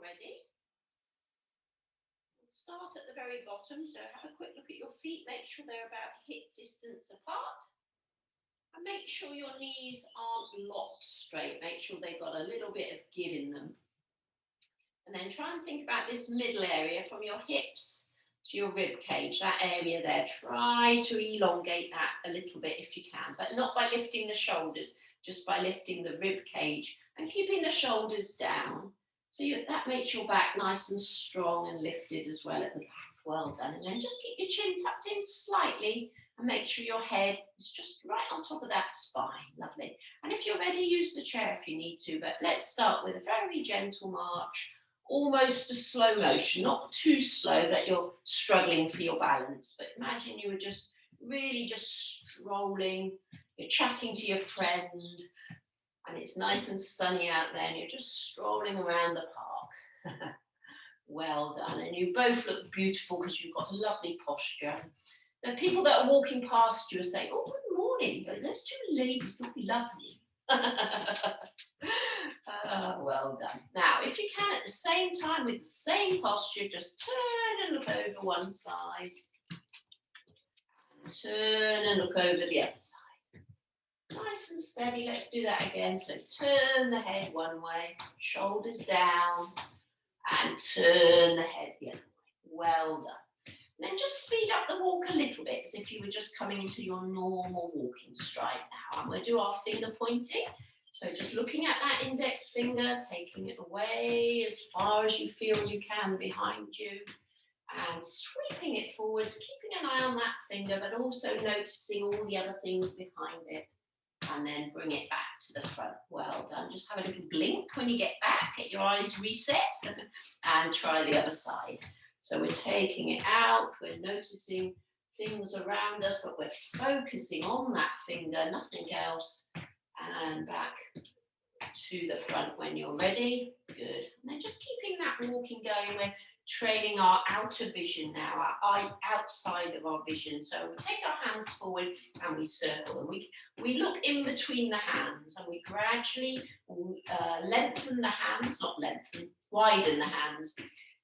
ready, we'll start at the very bottom. So have a quick look at your feet. Make sure they're about hip distance apart. And make sure your knees aren't locked straight. Make sure they've got a little bit of give in them. And then try and think about this middle area from your hips to your rib cage, that area there. Try to elongate that a little bit if you can, but not by lifting the shoulders, just by lifting the rib cage and keeping the shoulders down. So that makes your back nice and strong and lifted as well at the back. Well done. And then just keep your chin tucked in slightly and make sure your head is just right on top of that spine. Lovely. And if you're ready, use the chair if you need to, but let's start with a very gentle march, almost a slow motion, not too slow that you're struggling for your balance, but imagine you were just really just strolling, you're chatting to your friend, and it's nice and sunny out there, and you're just strolling around the park. Well done. And you both look beautiful because you've got lovely posture. The people that are walking past you are saying, oh, good morning. Those two ladies look lovely. Well done. Now, if you can, at the same time, with the same posture, just turn and look over one side. And turn and look over the other side. Nice and steady. Let's do that again. So turn the head one way, shoulders down, and turn the head the other way. Well done. And then just speed up the walk a little bit, as if you were just coming into your normal walking stride now. And we'll do our finger pointing. So just looking at that index finger, taking it away as far as you feel you can behind you, and sweeping it forwards, keeping an eye on that finger, but also noticing all the other things behind it. And then bring it back to the front. Well done. Just have a little blink when you get back, get your eyes reset, and try the other side. So we're taking it out, we're noticing things around us, but we're focusing on that finger, nothing else. And back to the front when you're ready. Good. And then just keeping that walking going, we're training our outer vision now, our eye outside of our vision. So we take our hands forward and we circle them. We look in between the hands and we gradually lengthen the hands, not lengthen, widen the hands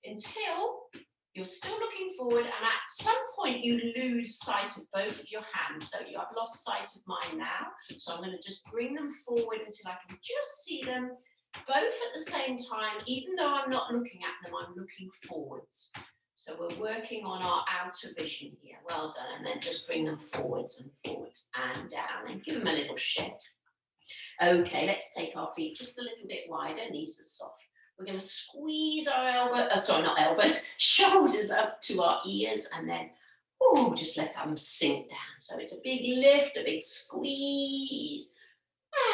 until you're still looking forward, and at some point you lose sight of both of your hands. So you have lost sight of mine now. So I'm going to just bring them forward until I can just see them both at the same time. Even though I'm not looking at them, I'm looking forwards. So we're working on our outer vision here. Well done. And then just bring them forwards and down, and give them a little shake. Okay, let's take our feet just a little bit wider. Knees are soft. We're going to squeeze our shoulders up to our ears, and then just let them sink down. So it's a big lift, a big squeeze,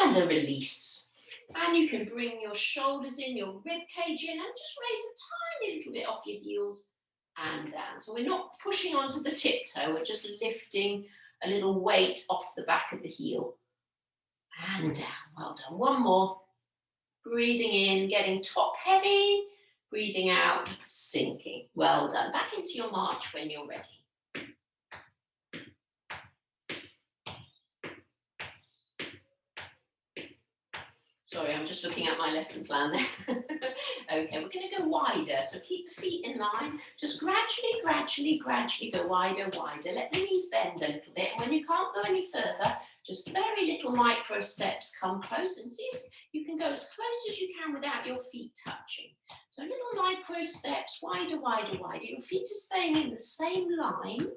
and a release. And you can bring your shoulders in, your rib cage in, and just raise a tiny little bit off your heels and down. So we're not pushing onto the tiptoe, we're just lifting a little weight off the back of the heel. And down. Well done. One more. Breathing in, getting top heavy. Breathing out, sinking. Well done. Back into your march when you're ready. Sorry, I'm just looking at my lesson plan there. Okay, we're going to go wider. So keep the feet in line. Just gradually go wider. Let the knees bend a little bit. And when you can't go any further, just very little micro steps. Come close and see if you can go as close as you can without your feet touching. So little micro steps, wider. Your feet are staying in the same line,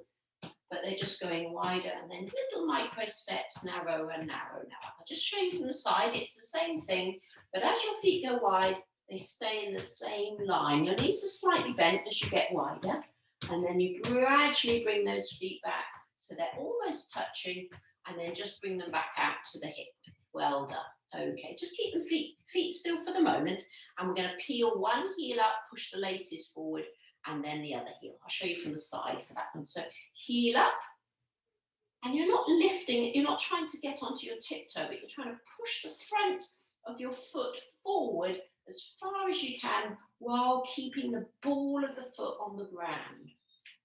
but they're just going wider, and then little micro steps, narrower. I'll just show you from the side. It's the same thing, but as your feet go wide, they stay in the same line. Your knees are slightly bent as you get wider, and then you gradually bring those feet back so they're almost touching, and then just bring them back out to the hip. Well done. Okay, just keep the feet still for the moment, and we're going to peel one heel up, push the laces forward, and then the other heel. I'll show you from the side for that one. So heel up, and you're not lifting, you're not trying to get onto your tiptoe, but you're trying to push the front of your foot forward as far as you can while keeping the ball of the foot on the ground.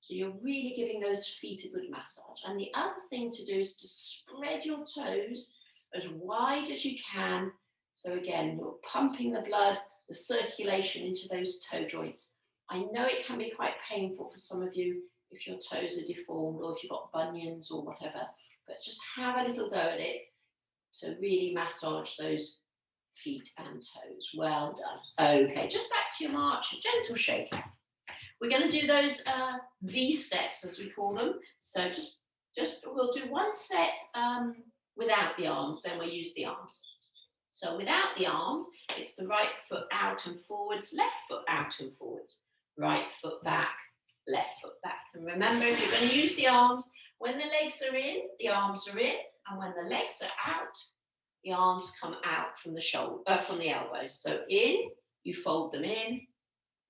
So you're really giving those feet a good massage. And the other thing to do is to spread your toes as wide as you can. So again, you're pumping the blood the circulation into those toe joints. I know it can be quite painful for some of you if your toes are deformed or if you've got bunions or whatever, but just have a little go at it to really massage those feet and toes. Well done. Okay, just back to your march, a gentle shake. We're going to do those V steps, as we call them. So just we'll do one set without the arms, then we'll use the arms. So without the arms, it's the right foot out and forwards, left foot out and forwards, right foot back, left foot back. And remember, if you're going to use the arms, when the legs are in, the arms are in, and when the legs are out, the arms come out from the shoulder, from the elbows. So in, you fold them in,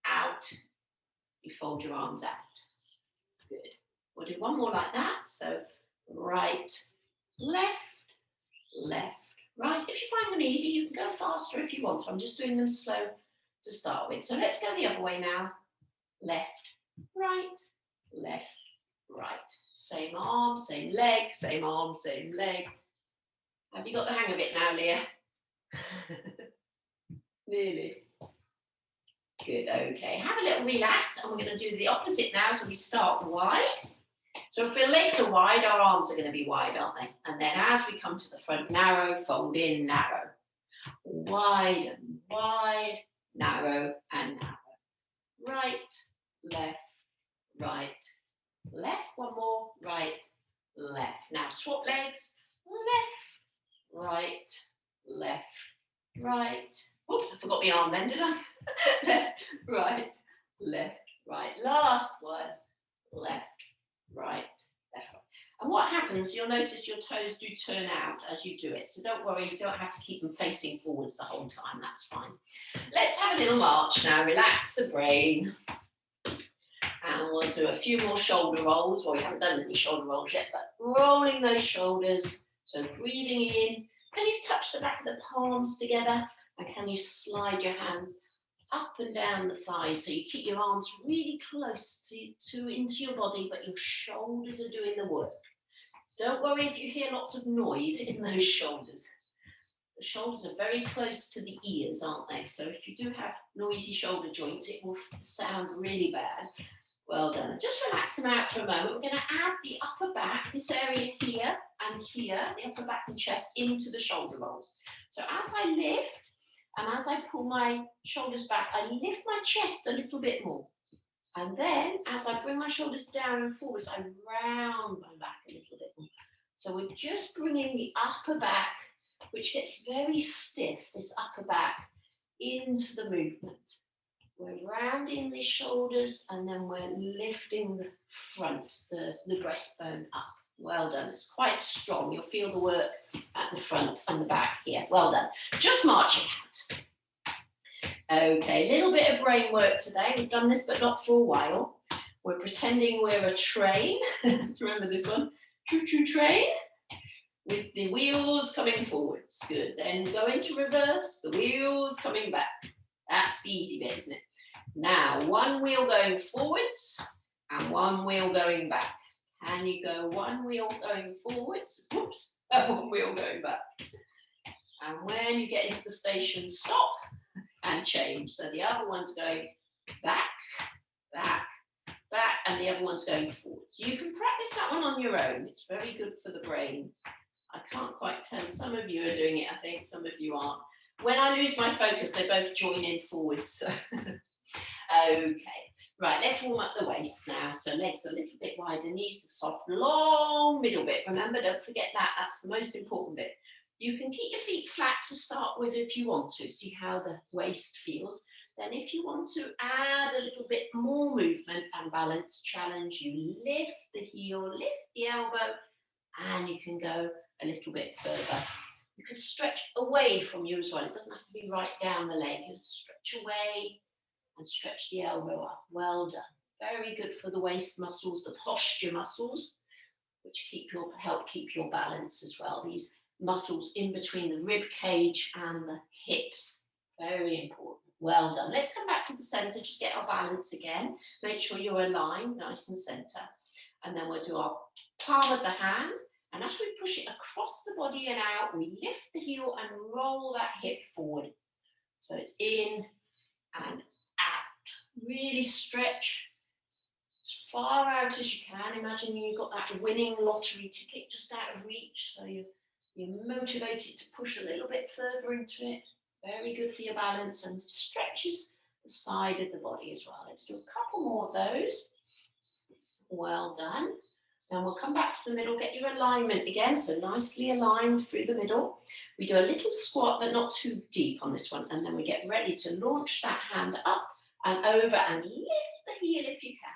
out, you fold your arms out. Good. We'll do one more like that. So right, left, left, right. If you find them easy, you can go faster if you want. I'm just doing them slow to start with. So let's go the other way now. Left, right, left, right. Same arm, same leg, same arm, same leg. Have you got the hang of it now, Leah? Nearly. Good, okay. Have a little relax, and we're going to do the opposite now. So we start wide. So if our legs are wide, our arms are going to be wide, aren't they? And then as we come to the front, narrow, fold in, narrow. Wide and wide, narrow and narrow. Right, left, right, left. One more, right, left. Now swap legs, left, right, left, right. Oops, I forgot my arm then, did I? Left, right, left, right. Last one, left, right, left, right. And what happens, you'll notice your toes do turn out as you do it. So don't worry, you don't have to keep them facing forwards the whole time. That's fine. Let's have a little march now. Relax the brain. And we'll do a few more shoulder rolls. Well, we haven't done any shoulder rolls yet, but rolling those shoulders. So breathing in. Can you touch the back of the palms together? And can you slide your hands up and down the thighs so you keep your arms really close to into your body, but your shoulders are doing the work. Don't worry if you hear lots of noise in those shoulders. The shoulders are very close to the ears, aren't they? So if you do have noisy shoulder joints, it will sound really bad. Well done. Just relax them out for a moment. We're going to add the upper back, this area here and here, the upper back and chest into the shoulder rolls. So as I lift and as I pull my shoulders back, I lift my chest a little bit more. And then as I bring my shoulders down and forwards, I round my back a little bit more. So we're just bringing the upper back, which gets very stiff, this upper back, into the movement. We're rounding the shoulders and then we're lifting the front, the breastbone up. Well done. It's quite strong. You'll feel the work at the front and the back here. Well done. Just marching out. Okay, a little bit of brain work today. We've done this, but not for a while. We're pretending we're a train. Remember this one? Choo-choo train. With the wheels coming forwards. Good. Then go into reverse. The wheels coming back. That's the easy bit, isn't it? Now, one wheel going forwards and one wheel going back. Can you go one wheel going forwards? Whoops. And one wheel going back. And when you get into the station, stop and change. So the other one's going back, back, back, and the other one's going forwards. You can practice that one on your own. It's very good for the brain. I can't quite tell. Some of you are doing it, I think. Some of you aren't. When I lose my focus, they both join in forwards. So. Okay, right, let's warm up the waist now. So legs a little bit wider, knees are soft, long middle bit. Remember, don't forget that. That's the most important bit. You can keep your feet flat to start with if you want to. See how the waist feels. Then if you want to add a little bit more movement and balance challenge, you lift the heel, lift the elbow, and you can go a little bit further. You can stretch away from you as well. It doesn't have to be right down the leg. You can stretch away and stretch the elbow up. Well done. Very good for the waist muscles, the posture muscles, which help keep your balance as well. These muscles in between the rib cage and the hips. Very important. Well done. Let's come back to the center. Just get our balance again. Make sure you're aligned, nice and center. And then we'll do our palm of the hand. And as we push it across the body and out, we lift the heel and roll that hip forward. So it's in and out. Really stretch as far out as you can. Imagine you've got that winning lottery ticket just out of reach, so you're motivated to push a little bit further into it. Very good for your balance and stretches the side of the body as well. Let's do a couple more of those. Well done. Then we'll come back to the middle, get your alignment again, so nicely aligned through the middle. We do a little squat, but not too deep on this one, and then we get ready to launch that hand up and over and lift the heel if you can.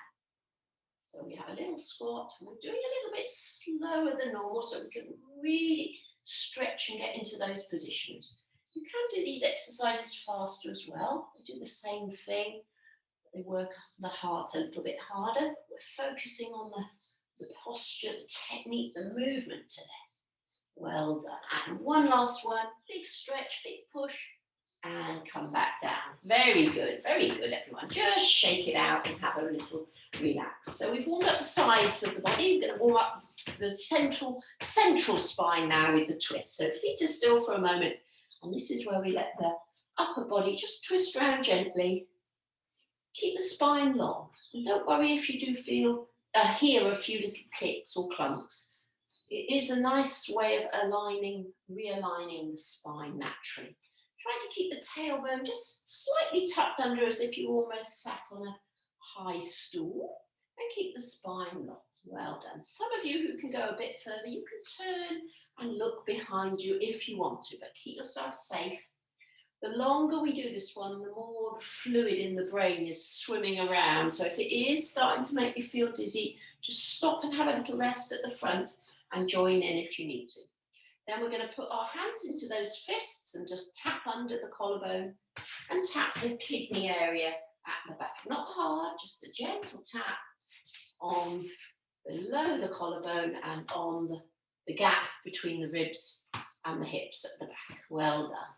So we have a little squat, and we're doing a little bit slower than normal so we can really stretch and get into those positions. You can do these exercises faster as well. We do the same thing. They work the heart a little bit harder. We're focusing on the posture, the technique, the movement today. Well done. And one last one. Big stretch, big push, and come back down. Very good, everyone. Just shake it out and have a little relax. So we've warmed up the sides of the body. We're going to warm up the central spine now with the twist. So feet are still for a moment. And this is where we let the upper body just twist around gently. Keep the spine long. And don't worry if you do feel hear a few little clicks or clunks. It is a nice way of realigning the spine naturally. Try to keep the tailbone just slightly tucked under as if you almost sat on a high stool, and keep the spine long. Well done. Some of you who can go a bit further, you can turn and look behind you if you want to, but keep yourself safe. The longer we do this one, the more the fluid in the brain is swimming around. So if it is starting to make you feel dizzy, just stop and have a little rest at the front and join in if you need to. Then we're going to put our hands into those fists and just tap under the collarbone and tap the kidney area at the back. Not hard, just a gentle tap on below the collarbone and on the gap between the ribs and the hips at the back. Well done.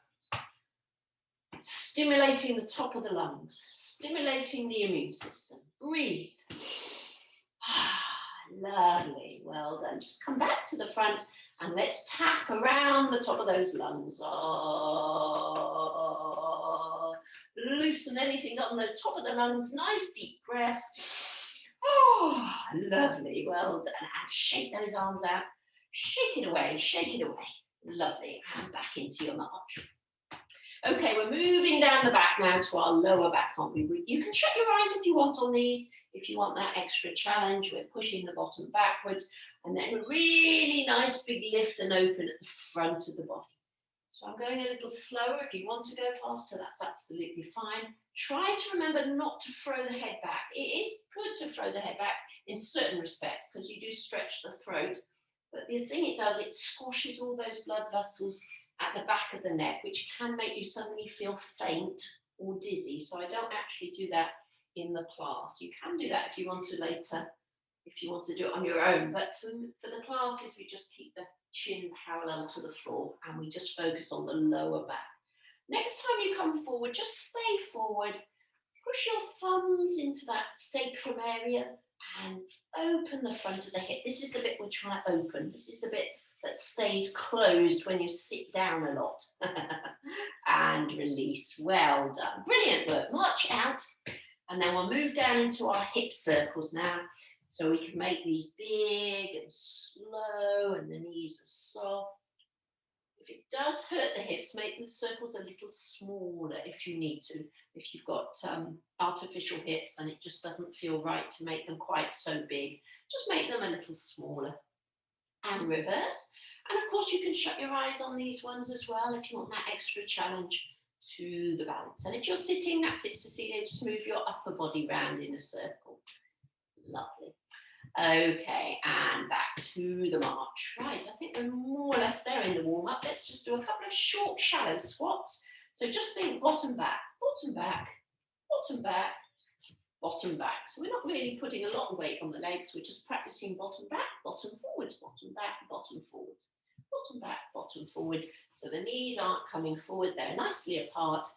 Stimulating the top of the lungs, stimulating the immune system. Breathe. Lovely, well done. Just come back to the front and let's tap around the top of those lungs. Oh, loosen anything on the top of the lungs. Nice deep breaths. Oh, lovely, well done. And shake those arms out. Shake it away, shake it away. Lovely, and back into your march. Okay, we're moving down the back now to our lower back, aren't we? You can shut your eyes if you want on these. If you want that extra challenge, we're pushing the bottom backwards, and then a really nice big lift and open at the front of the body. So I'm going a little slower. If you want to go faster, that's absolutely fine. Try to remember not to throw the head back. It is good to throw the head back in certain respects because you do stretch the throat, but the thing it does, it squashes all those blood vessels at the back of the neck, which can make you suddenly feel faint or dizzy. So I don't actually do that in the class. You can do that if you want to later, if you want to do it on your own. But for the classes, we just keep the chin parallel to the floor and we just focus on the lower back. Next time you come forward, just stay forward. Push your thumbs into that sacrum area and open the front of the hip. This is the bit we're trying to open. This is the bit that stays closed when you sit down a lot. And release. Well done. Brilliant work. March out. And then we'll move down into our hip circles now. So we can make these big and slow and the knees are soft. If it does hurt the hips, make the circles a little smaller if you need to. If you've got artificial hips, then it just doesn't feel right to make them quite so big. Just make them a little smaller. And reverse. And of course, you can shut your eyes on these ones as well if you want that extra challenge to the balance. And if you're sitting, that's it, Cecilia. Just move your upper body round in a circle. Lovely. Okay, and back to the march. Right, I think we're more or less there in the warm-up. Let's just do a couple of short, shallow squats. So just think bottom back, bottom back, bottom back, bottom back. So we're not really putting a lot of weight on the legs. We're just practicing bottom back, bottom forwards, bottom back, bottom forwards, bottom back, bottom forwards. So the knees aren't coming forward. They're nicely apart.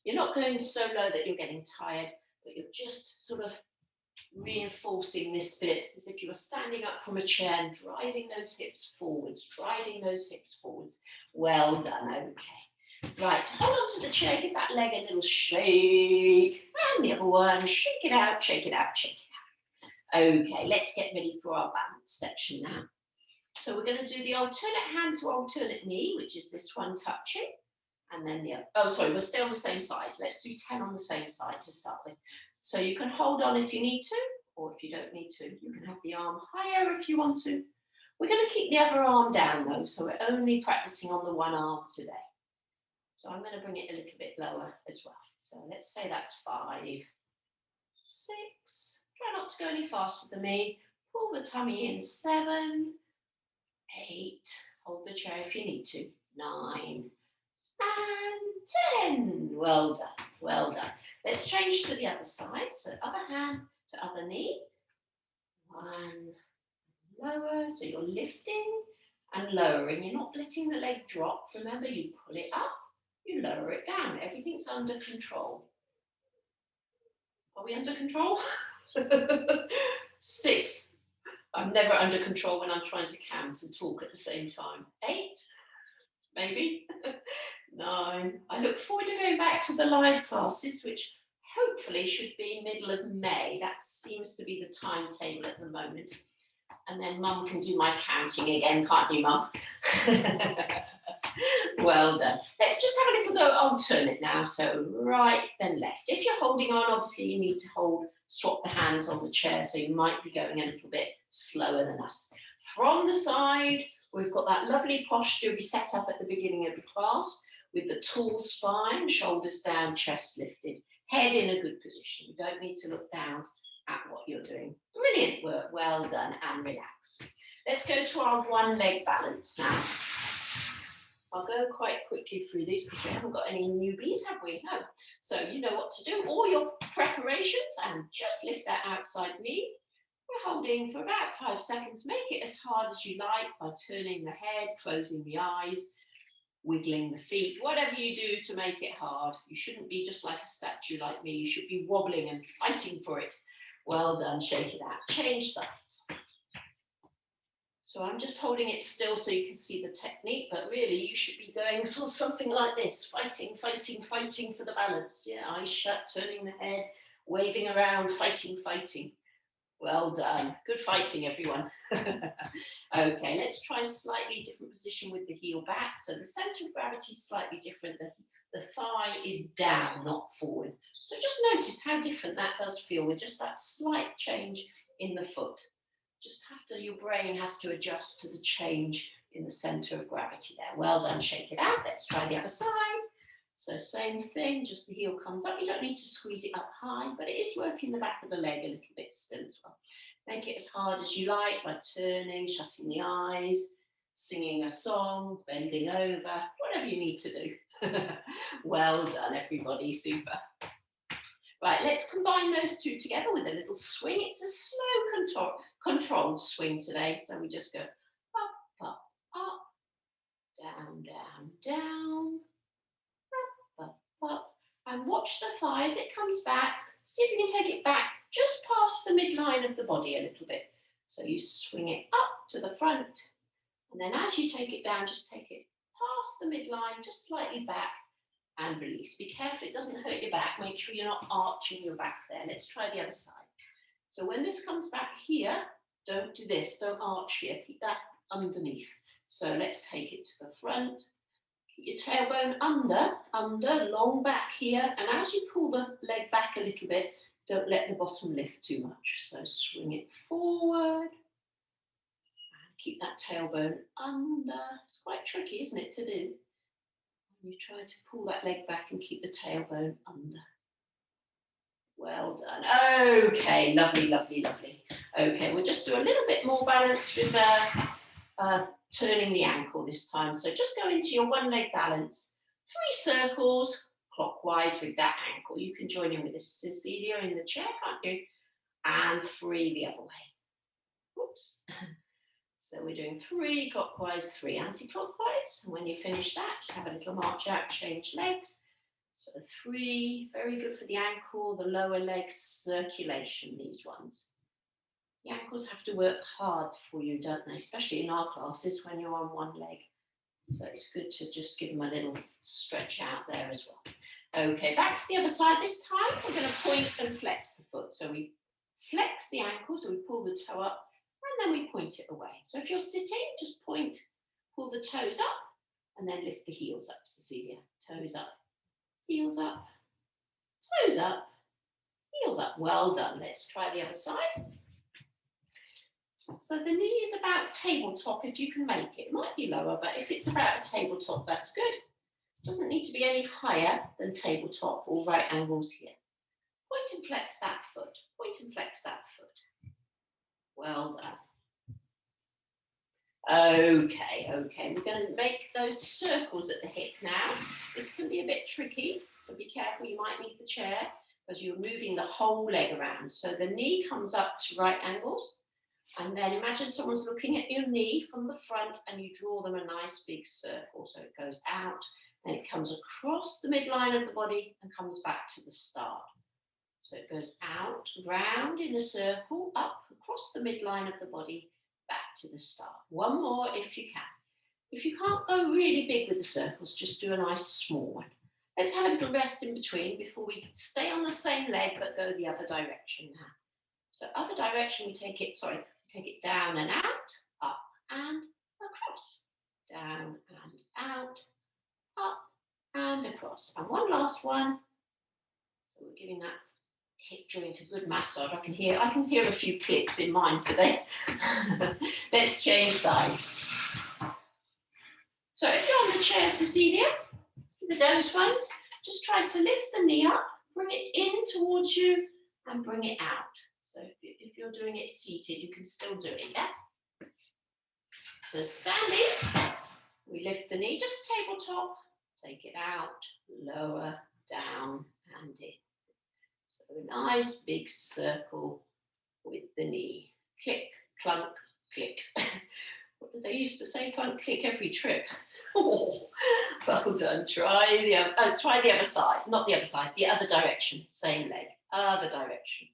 You're not going so low that you're getting tired, but you're just sort of reinforcing this bit as if you were standing up from a chair and driving those hips forwards, driving those hips forwards. Well done. Okay. Right, hold on to the chair, give that leg a little shake, and the other one, shake it out, shake it out, shake it out. Okay, let's get ready for our balance section now. So we're going to do the alternate hand to alternate knee, which is this one touching, and then the other. Oh, sorry, we're still on the same side. Let's do 10 on the same side to start with. So you can hold on if you need to, or if you don't need to, you can have the arm higher if you want to. We're going to keep the other arm down though, so we're only practicing on the one arm today. So I'm going to bring it a little bit lower as well. So let's say that's 5, 6. Try not to go any faster than me. Pull the tummy in. 7, 8. Hold the chair if you need to. 9 and 10. Well done. Well done. Let's change to the other side. So other hand to other knee. 1. Lower. So you're lifting and lowering. You're not letting the leg drop. Remember, you pull it up. You lower it down. Everything's under control. Are we under control? 6. I'm never under control when I'm trying to count and talk at the same time. 8, maybe. 9. I look forward to going back to the live classes, which hopefully should be middle of May. That seems to be the timetable at the moment. And then Mum can do my counting again, can't you, Mum? Well done. Let's just have a little go alternate now. So right, then left. If you're holding on, obviously you need to swap the hands on the chair, so you might be going a little bit slower than us. From the side, we've got that lovely posture we set up at the beginning of the class with the tall spine, shoulders down, chest lifted, head in a good position. You don't need to look down at what you're doing. Brilliant work, well done, and relax. Let's go to our one leg balance now. I'll go quite quickly through these because we haven't got any newbies, have we? No. So you know what to do, all your preparations, and just lift that outside knee. We're holding for about 5 seconds. Make it as hard as you like by turning the head, closing the eyes, wiggling the feet, whatever you do to make it hard. You shouldn't be just like a statue like me. You should be wobbling and fighting for it. Well done, shake it out. Change sides. So I'm just holding it still so you can see the technique, but really you should be going sort of something like this, fighting, fighting, fighting for the balance. Yeah, eyes shut, turning the head, waving around, fighting, fighting. Well done. Good fighting, everyone. Okay, let's try a slightly different position with the heel back. So the center of gravity is slightly different. The thigh is down, not forward. So just notice how different that does feel with just that slight change in the foot. Just your brain has to adjust to the change in the center of gravity there. Well done, shake it out. Let's try the other side. So same thing, just the heel comes up. You don't need to squeeze it up high, but it is working the back of the leg a little bit still as well. Make it as hard as you like by turning, shutting the eyes, singing a song, bending over, whatever you need to do. Well done, everybody, super. Right, let's combine those two together with a little swing. It's a slow, controlled swing today. So we just go up, up, up, down, down, down, up, up, up. And watch the thigh as it comes back. See if you can take it back just past the midline of the body a little bit. So you swing it up to the front. And then as you take it down, just take it past the midline, just slightly back. And release. Be careful it doesn't hurt your back. Make sure you're not arching your back there. Let's try the other side. So when this comes back here, don't do this. Don't arch here. Keep that underneath. So let's take it to the front. Keep your tailbone under, long back here. And as you pull the leg back a little bit, don't let the bottom lift too much. So swing it forward. And keep that tailbone under. It's quite tricky, isn't it, to do? You try to pull that leg back and keep the tailbone under. Well done. Okay, lovely, lovely, lovely. Okay, we'll just do a little bit more balance with turning the ankle this time. So just go into your one leg balance. 3 circles clockwise with that ankle. You can join in with this Cecilia in the chair, can't you? And 3 the other way. Oops. So we're doing 3 clockwise, 3 anti-clockwise. And when you finish that, just have a little march out, change legs. So 3, very good for the ankle, the lower leg circulation, these ones. The ankles have to work hard for you, don't they? Especially in our classes when you're on one leg. So it's good to just give them a little stretch out there as well. Okay, back to the other side. This time we're going to point and flex the foot. So we flex the ankle, so we pull the toe up, and then we point it away. So if you're sitting, just point, pull the toes up, and then lift the heels up, Cecilia. Toes up, heels up, toes up, heels up. Well done. Let's try the other side. So the knee is about tabletop if you can make it. It might be lower, but if it's about a tabletop, that's good. It doesn't need to be any higher than tabletop or right angles here. Point and flex that foot. Point and flex that foot. Well done. Okay. We're going to make those circles at the hip now. This can be a bit tricky, so be careful. You might need the chair because you're moving the whole leg around. So the knee comes up to right angles. And then imagine someone's looking at your knee from the front and you draw them a nice big circle. So it goes out, then it comes across the midline of the body and comes back to the start. So it goes out, round in a circle, up across the midline of the body, back to the start. One more if you can. If you can't go really big with the circles, just do a nice small one. Let's have a little rest in between before we stay on the same leg but go the other direction now. So other direction, we take it down and out, up and across, down and out, up and across. And one last one. So we're giving that hip joint a good massage. I can hear a few clicks in mine today. Let's change sides. So if you're on the chair, Cecilia, with those ones, just try to lift the knee up, bring it in towards you and bring it out. So if you're doing it seated, you can still do it, yeah? So standing, we lift the knee, just tabletop, take it out, lower, down, and in. So a nice big circle with the knee. Click, clunk, click. What did they used to say? Clunk, click every trip. Oh, well done. Try the other side. Not the other side, the other direction. Same leg, other direction.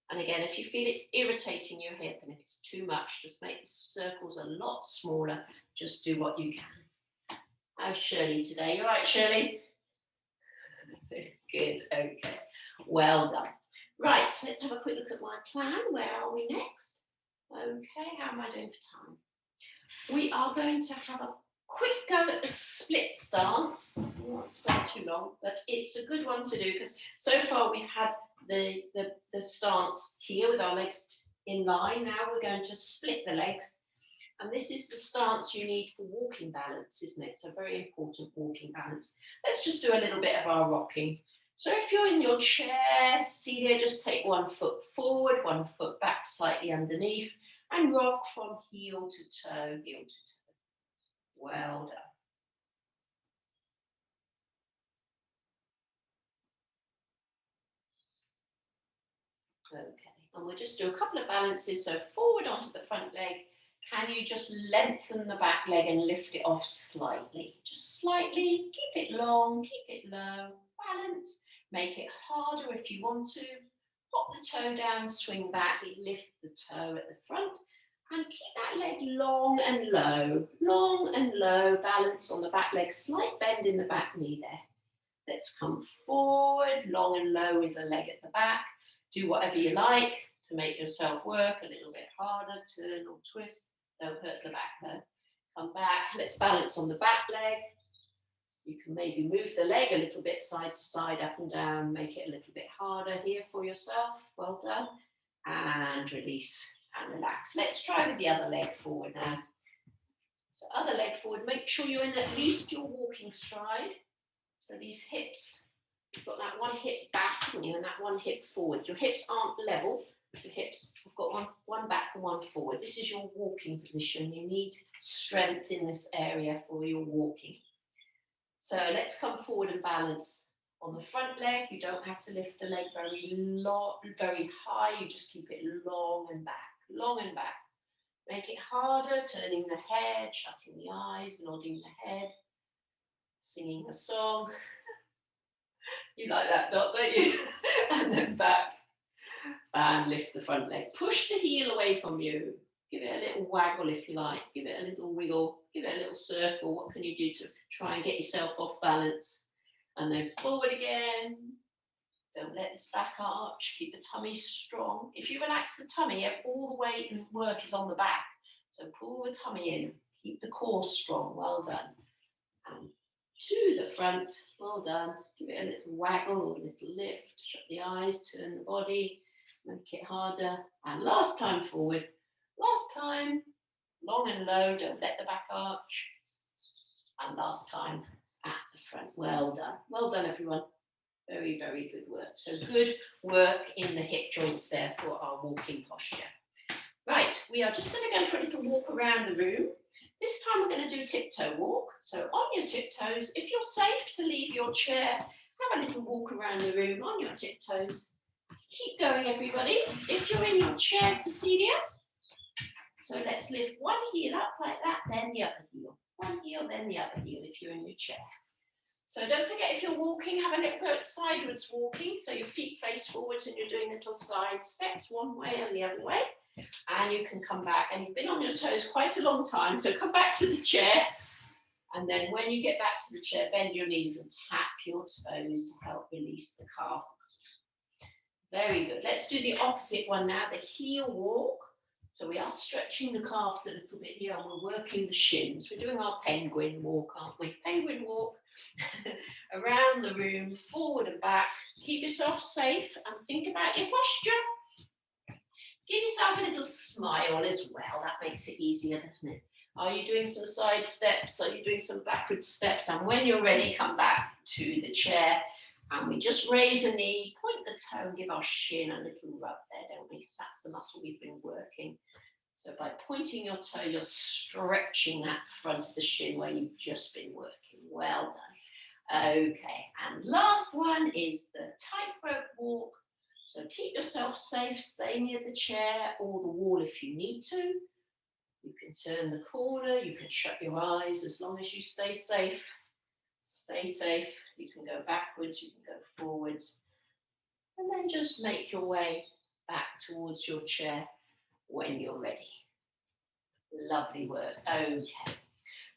And again, if you feel it's irritating your hip and if it's too much, just make the circles a lot smaller. Just do what you can. How's Shirley today? You all right, Shirley? Good, okay. Well done. Right, let's have a quick look at my plan. Where are we next? Okay, how am I doing for time? We are going to have a quick go at the split stance. I won't spend too long, but it's a good one to do because so far we've had the stance here with our legs in line. Now we're going to split the legs. And this is the stance you need for walking balance, isn't it? So very important walking balance. Let's just do a little bit of our rocking. So if you're in your chair, Cecilia, just take one foot forward, one foot back slightly underneath, and rock from heel to toe, heel to toe. Well done. Okay, and we'll just do a couple of balances. So forward onto the front leg. Can you just lengthen the back leg and lift it off slightly? Just slightly, keep it long, keep it low, balance, make it harder if you want to. Pop the toe down, swing back, lift the toe at the front, and keep that leg long and low, balance on the back leg, slight bend in the back knee there. Let's come forward, long and low with the leg at the back. Do whatever you like to make yourself work a little bit harder, turn or twist. Don't hurt the back though. Come back, let's balance on the back leg. You can maybe move the leg a little bit side to side, up and down, make it a little bit harder here for yourself. Well done. And release and relax. Let's try with the other leg forward now. So other leg forward, make sure you're in at least your walking stride. So these hips, you've got that one hip back, haven't you, and that one hip forward. Your hips aren't level. Your hips, we've got one back and one forward. This is your walking position. You need strength in this area for your walking. So let's come forward and balance on the front leg. You don't have to lift the leg very high. You just keep it long and back. Make it harder, turning the head, shutting the eyes, nodding the head, singing a song. You like that, Dot, don't you? And then back. And lift the front leg. Push the heel away from you. Give it a little waggle if you like. Give it a little wiggle. Give it a little circle. What can you do to try and get yourself off balance? And then forward again. Don't let this back arch. Keep the tummy strong. If you relax the tummy, all the weight and work is on the back. So pull the tummy in. Keep the core strong. Well done. And to the front. Well done. Give it a little waggle or a little lift. Shut the eyes. Turn the body. Make it harder. And last time forward. Last time. Long and low. Don't let the back arch. And last time at the front. Well done. Well done, everyone. Very, very good work. So good work in the hip joints there for our walking posture. Right, we are just going to go for a little walk around the room. This time we're going to do tiptoe walk. So on your tiptoes, if you're safe to leave your chair, have a little walk around the room on your tiptoes. Keep going, everybody. If you're in your chair, Cecilia, so let's lift one heel up like that, then the other heel. One heel, then the other heel if you're in your chair. So don't forget, if you're walking, have a little go at sideways walking. So your feet face forwards and you're doing little side steps one way and the other way. And you can come back, and you've been on your toes quite a long time. So come back to the chair. And then when you get back to the chair, bend your knees and tap your toes to help release the calves. Very good. Let's do the opposite one now, the heel walk. So we are stretching the calves a little bit here and we're working the shins. We're doing our penguin walk, aren't we? Penguin walk. Around the room, forward and back. Keep yourself safe and think about your posture. Give yourself a little smile as well. That makes it easier, doesn't it? Are you doing some side steps? Are you doing some backward steps? And when you're ready, come back to the chair. And we just raise a knee, point the toe, and give our shin a little rub there, don't we? Because that's the muscle we've been working. So by pointing your toe, you're stretching that front of the shin where you've just been working. Well done. Okay, and last one is the tightrope walk. So keep yourself safe, stay near the chair or the wall if you need to. You can turn the corner, you can shut your eyes as long as you stay safe. Stay safe. You can go backwards, you can go forwards. And then just make your way back towards your chair when you're ready. Lovely work. Okay.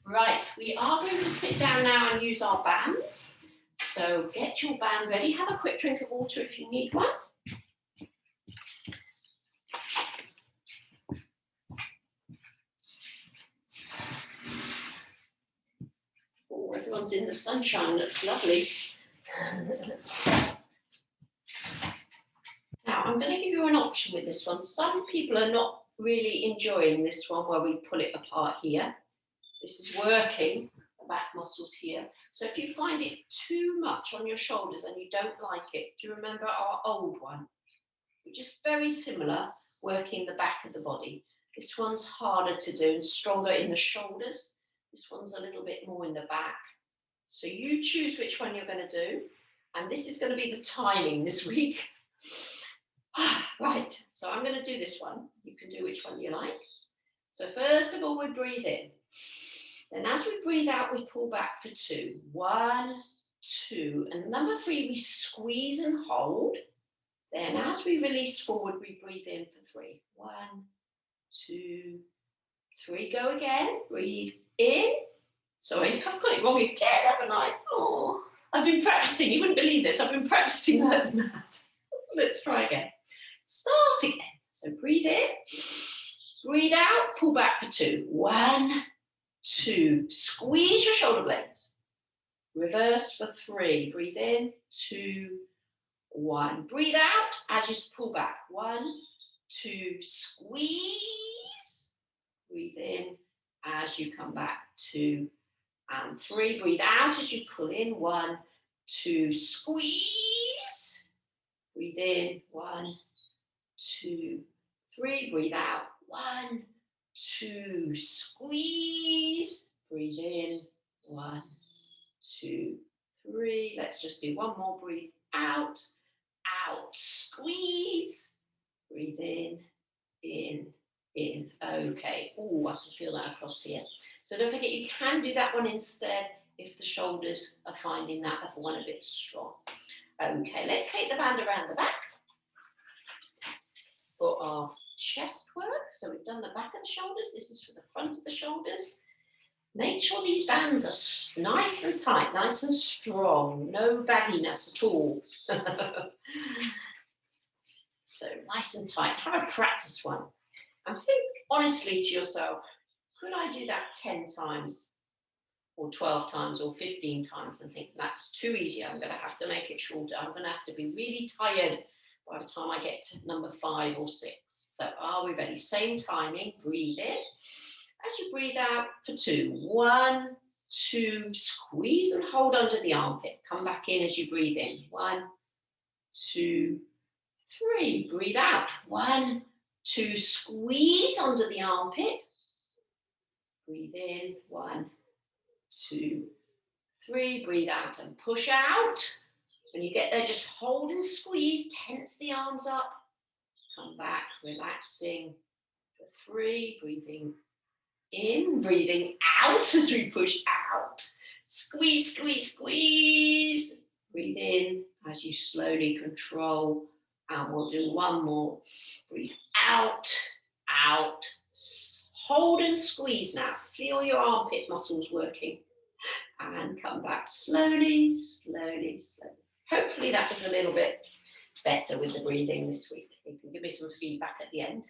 Right, we are going to sit down now and use our bands. So get your band ready. Have a quick drink of water if you need one. Oh, everyone's in the sunshine. Looks lovely. Now, I'm going to give you an option with this one. Some people are not really enjoying this one where we pull it apart here. This is working the back muscles here. So if you find it too much on your shoulders and you don't like it, do you remember our old one? Which is very similar, working the back of the body. This one's harder to do and stronger in the shoulders. This one's a little bit more in the back. So you choose which one you're going to do. And this is going to be the timing this week. Right, so I'm going to do this one. You can do which one you like. So first of all, we breathe in. Then as we breathe out, we pull back for 2. 1, 2. And number 3, we squeeze and hold. Then as we release forward, we breathe in for 3. 1, 2, 3. Go again. Breathe in. Sorry, I've got it wrong again, haven't I? Oh, I've been practicing. You wouldn't believe this. I've been practicing like that. Let's try again. Start again. So breathe in. Breathe out. Pull back for 2. 1, 2. Squeeze your shoulder blades. Reverse for 3. Breathe in. 2, 1. Breathe out as you pull back. 1, 2. Squeeze. Breathe in as you come back. 2 and 3. Breathe out as you pull in. 1, 2. Squeeze. Breathe in. 1, 2, 3. Breathe out. 1, 2. Squeeze. Breathe in. 1, 2, 3. Let's just do one more. Breathe out. Out. Squeeze. Breathe in. In. In. Okay. Oh, I can feel that across here. So don't forget, you can do that one instead if the shoulders are finding that other one a bit strong. Okay, let's take the band around the back for our chest work. So we've done the back of the shoulders. This is for the front of the shoulders. Make sure these bands are nice and tight, nice and strong, no bagginess at all. So nice and tight. Have a practice one. And think honestly to yourself, could I do that 10 times or 12 times or 15 times and think that's too easy? I'm going to have to make it shorter. I'm going to have to be really tired by the time I get to number 5 or 6. So are we ready? Same timing. Breathe in. As you breathe out for 2. 1, 2, squeeze and hold under the armpit. Come back in as you breathe in. 1, 2, 3. Breathe out. 1, 2, squeeze under the armpit. Breathe in. 1, 2, 3. Breathe out and push out. When you get there, just hold and squeeze. Tense the arms up. Come back, relaxing for 3. Breathing in, breathing out as we push out. Squeeze, squeeze, squeeze. Breathe in as you slowly control. And we'll do one more. Breathe out, out. Hold and squeeze now. Feel your armpit muscles working. And come back slowly, slowly, slowly. Hopefully that was a little bit better with the breathing this week. You can give me some feedback at the end.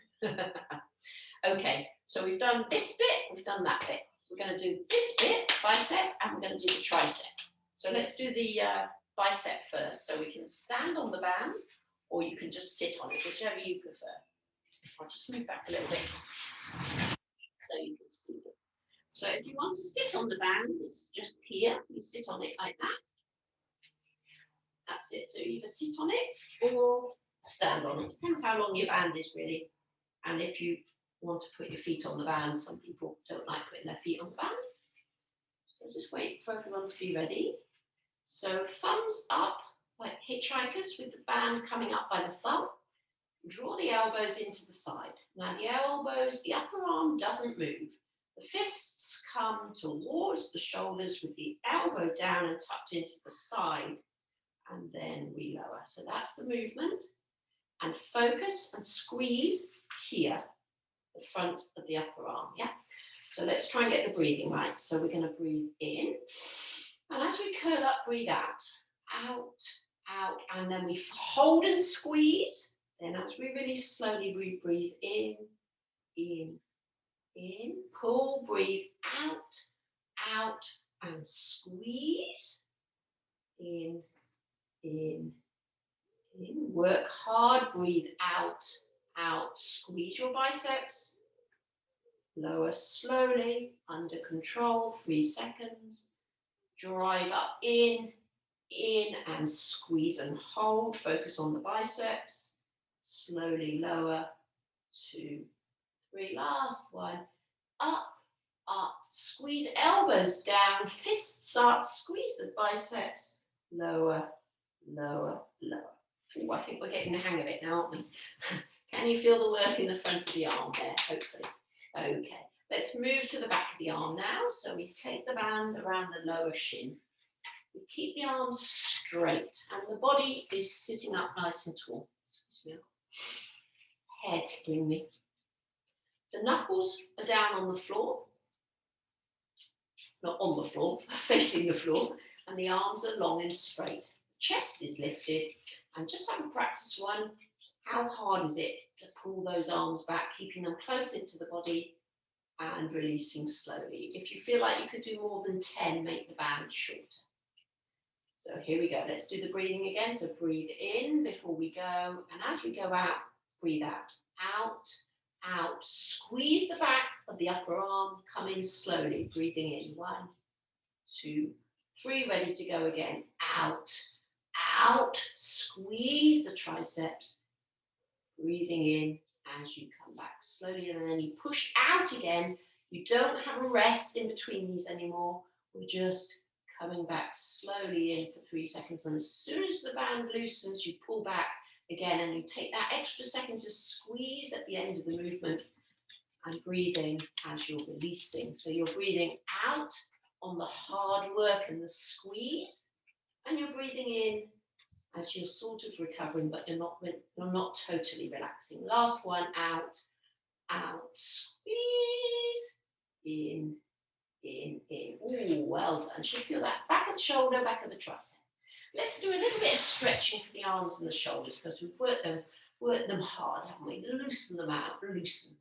Okay, so we've done this bit, we've done that bit. We're going to do this bit, bicep, and we're going to do the tricep. So let's do the bicep first. So we can stand on the band, or you can just sit on it, whichever you prefer. I'll just move back a little bit so you can see it. So if you want to sit on the band, it's just here. You sit on it like that. That's it. So you either sit on it or stand on it. Depends how long your band is, really. And if you want to put your feet on the band, some people don't like putting their feet on the band. So just wait for everyone to be ready. So thumbs up, like hitchhikers, with the band coming up by the thumb. Draw the elbows into the side. Now the elbows, the upper arm doesn't move. The fists come towards the shoulders with the elbow down and tucked into the side. And then we lower. So that's the movement. And focus and squeeze here, the front of the upper arm. Yeah. So let's try and get the breathing right. So we're going to breathe in. And as we curl up, breathe out. Out, out. And then we hold and squeeze. Then as we release slowly, we breathe in, in, in. Pull, breathe out, out. And squeeze. In, in, in. Work hard, breathe out, out. Squeeze your biceps. Lower slowly, under control, 3 seconds. Drive up in, and squeeze and hold. Focus on the biceps. Slowly lower, 2, 3. Last one. Up, up. Squeeze elbows down, fists up. Squeeze the biceps. Lower, lower, lower. Ooh, I think we're getting the hang of it now, aren't we? Can you feel the work in the front of the arm there? Hopefully. Okay, let's move to the back of the arm now. So we take the band around the lower shin. We keep the arms straight and the body is sitting up nice and tall. Excuse me. Hair tickling me. The knuckles are down on the floor. Not on the floor, facing the floor. And the arms are long and straight. Chest is lifted. And just have a practice one. How hard is it to pull those arms back, keeping them close into the body and releasing slowly? If you feel like you could do more than 10, make the band shorter. So here we go. Let's do the breathing again. So breathe in before we go. And as we go out, breathe out. Out, out. Squeeze the back of the upper arm. Come in slowly. Breathing in. 1, 2, 3. Ready to go again. Out, out. Squeeze the triceps. Breathing in as you come back slowly. And then you push out again. You don't have a rest in between these anymore. We're just coming back slowly in for 3 seconds. And as soon as the band loosens, you pull back again and you take that extra second to squeeze at the end of the movement and breathe in as you're releasing. So you're breathing out on the hard work and the squeeze, and you're breathing in as you're sort of recovering, but you're not totally relaxing. Last one, out, out, squeeze, in, in. Oh, well done. Should feel that back of the shoulder, back of the tricep. Let's do a little bit of stretching for the arms and the shoulders because we've worked them hard, haven't we? Loosen them out, loosen them.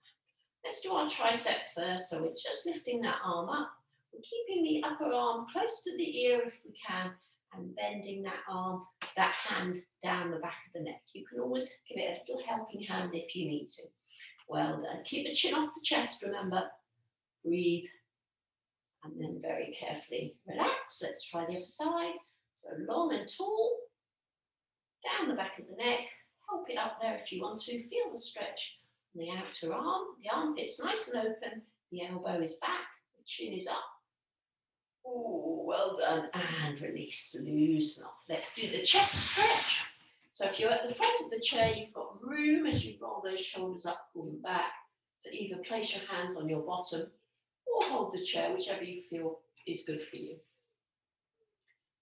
Let's do our tricep first. So we're just lifting that arm up. We're keeping the upper arm close to the ear if we can, and bending that arm, that hand down the back of the neck. You can always give it a little helping hand if you need to. Well done. Keep the chin off the chest, remember. Breathe. And then very carefully relax. Let's try the other side. So long and tall. Down the back of the neck. Help it up there if you want to. Feel the stretch on the outer arm. The armpit's nice and open. The elbow is back. The chin is up. Oh, well done. And release, loosen off. Let's do the chest stretch. So if you're at the front of the chair, you've got room as you roll those shoulders up, pull them back. So either place your hands on your bottom or hold the chair, whichever you feel is good for you.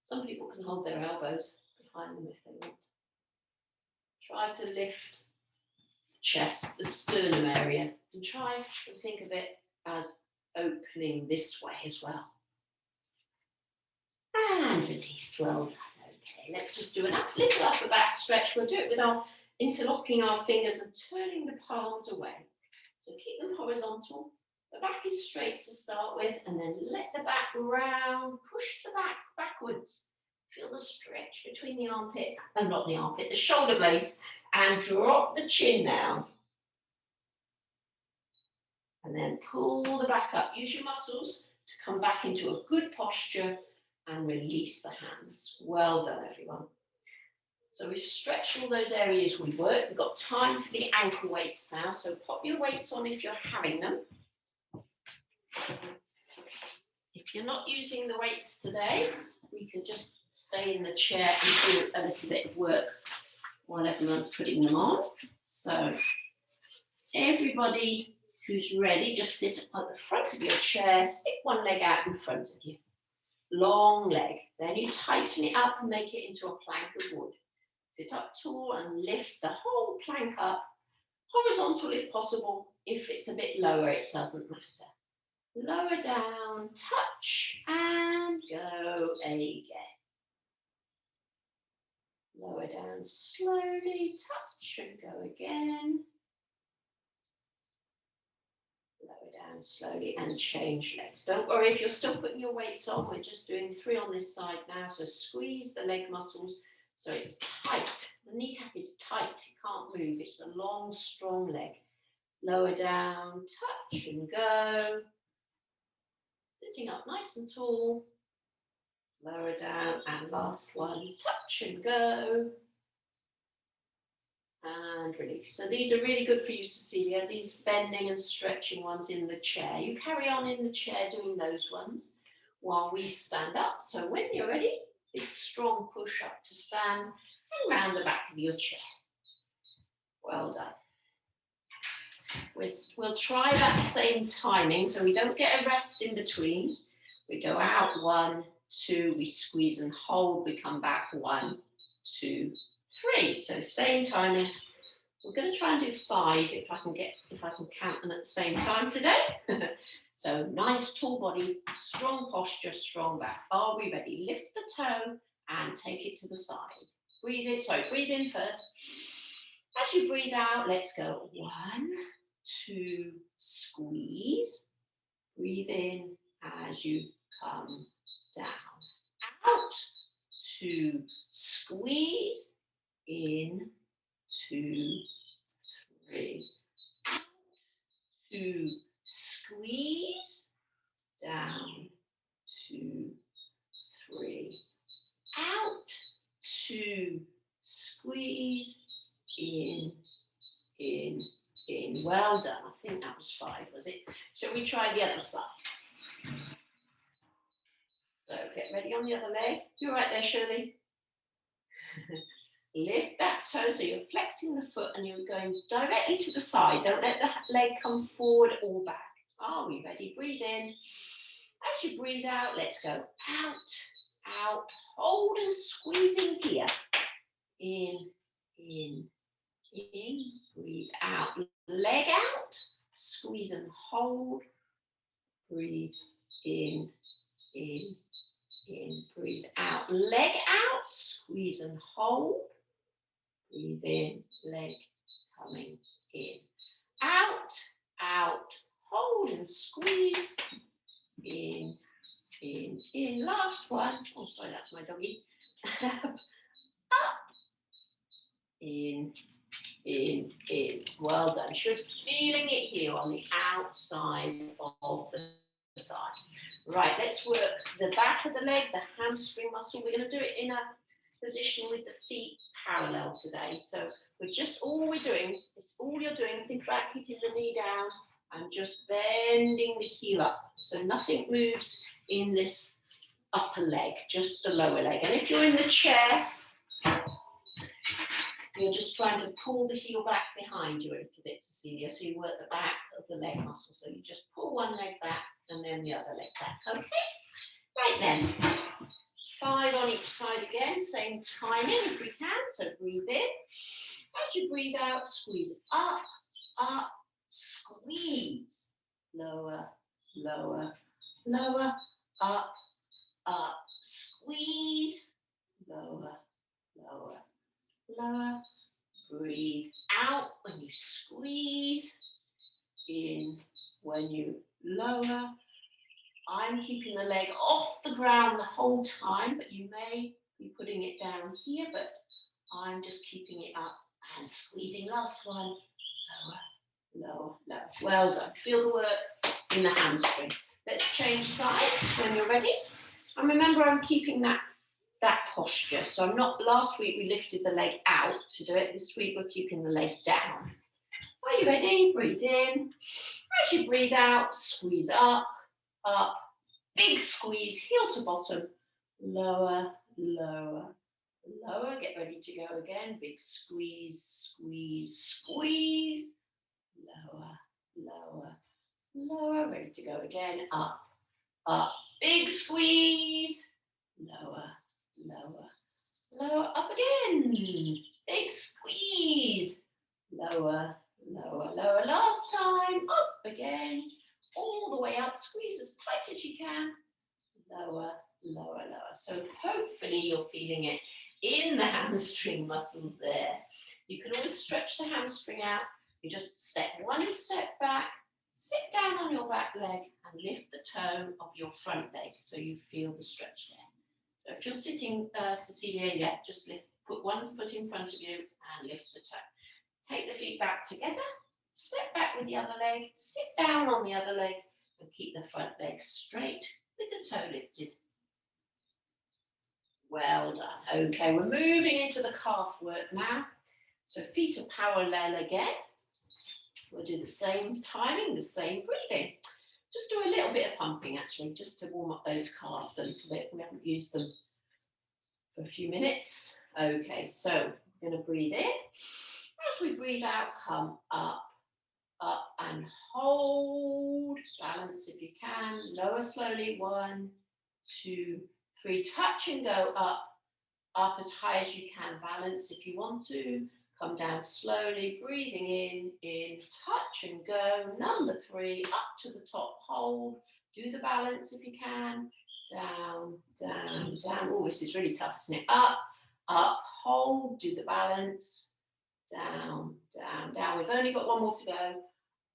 Some people can hold their elbows behind them if they want. Try to lift the chest, the sternum area, and try to think of it as opening this way as well. And release, well done. Okay, let's just do a little upper back stretch. We'll do it with our interlocking our fingers and turning the palms away. So keep them horizontal. The back is straight to start with, and then let the back round, push the back backwards. Feel the stretch between the armpit, and not the armpit, the shoulder blades, and drop the chin down. And then pull the back up. Use your muscles to come back into a good posture and release the hands. Well done, everyone. So we've stretched all those areas we worked. We've got time for the ankle weights now. So pop your weights on if you're having them. If you're not using the weights today, we can just stay in the chair and do a little bit of work while everyone's putting them on. So everybody who's ready, just sit at the front of your chair, stick one leg out in front of you. Long leg. Then you tighten it up and make it into a plank of wood. Sit up tall and lift the whole plank up, horizontal if possible. If it's a bit lower, it doesn't matter. Lower down, touch, and go again. Lower down slowly, touch, and go again. Lower down slowly and change legs. Don't worry if you're still putting your weights on. We're just doing 3 on this side now. So squeeze the leg muscles so it's tight. The kneecap is tight. It can't move. It's a long, strong leg. Lower down, touch and go. Sitting up nice and tall. Lower down and last one. Touch and go. And release. So these are really good for you, Cecilia, these bending and stretching ones in the chair. You carry on in the chair doing those ones while we stand up. So when you're ready, big strong push up to stand and round the back of your chair. Well done. We'll try that same timing so we don't get a rest in between. We go out 1, 2, we squeeze and hold, we come back 1, 2, 3. So same timing. We're going to try and do 5 if I can count them at the same time today. So nice tall body, strong posture, strong back. Are we ready? Lift the toe and take it to the side. Breathe in first. As you breathe out, let's go 1, 2, squeeze. Breathe in as you come down. Out, 2, squeeze. In, 2, 3. Out, 2, squeeze. Down, 2, 3. Out, 2, squeeze. In. Well done. I think that was 5, was it? Shall we try the other side? So get ready on the other leg. You're right there, Shirley. Lift that toe so you're flexing the foot and you're going directly to the side. Don't let the leg come forward or back. Are we ready? Breathe in. As you breathe out, let's go out, out. Hold and squeeze in here. in, breathe out, leg out, squeeze and hold, breathe in, breathe out, leg out, squeeze and hold, breathe in, leg coming in, out, hold and squeeze, in, last one, oh sorry, that's my doggy, up, in, well done, you're feeling it here on the outside of the thigh. Right, let's work the back of the leg, the hamstring muscle. We're going to do it in a position with the feet parallel today. So we're just, all you're doing, think about keeping the knee down and just bending the heel up. So nothing moves in this upper leg, just the lower leg. And if you're in the chair, you're just trying to pull the heel back behind you a little bit, Cecilia, so you work the back of the leg muscle. So you just pull one leg back and then the other leg back, okay? Right then, 5 on each side again, same timing if we can. So breathe in. As you breathe out, squeeze up, squeeze. Lower, up, squeeze. Lower. Breathe out when you squeeze, in when you lower. I'm keeping the leg off the ground the whole time, but you may be putting it down here, but I'm just keeping it up and squeezing. Last one, lower. Well done. Feel the work in the hamstring. Let's change sides when you're ready. And remember, I'm keeping that posture. So I'm not, last week we lifted the leg out to do it. This week we're keeping the leg down. Are you ready? Breathe in. As you breathe out, squeeze up, big squeeze, heel to bottom, lower. Get ready to go again. Big squeeze, lower, ready to go again, up, big squeeze, lower, up again, big squeeze, lower, last time, up again, all the way up, squeeze as tight as you can, lower. So hopefully you're feeling it in the hamstring muscles there. You can always stretch the hamstring out. You just step one step back, sit down on your back leg and lift the toe of your front leg so you feel the stretch there. So if you're sitting, Cecilia, just put one foot in front of you and lift the toe. Take the feet back together, step back with the other leg, sit down on the other leg and keep the front leg straight with the toe lifted. Well done. Okay, we're moving into the calf work now. So feet are parallel again. We'll do the same timing, the same breathing. Just do a little bit of pumping actually, just to warm up those calves a little bit. We haven't used them for a few minutes. Okay, so we're going to breathe in. As we breathe out, come up and hold. Balance if you can. Lower slowly. 1, 2, 3. Touch and go up as high as you can. Balance if you want to. Come down slowly, breathing in, touch and go. Number 3, up to the top, hold. Do the balance if you can. Down. Oh, this is really tough, isn't it? Up, hold, do the balance. Down. We've only got one more to go.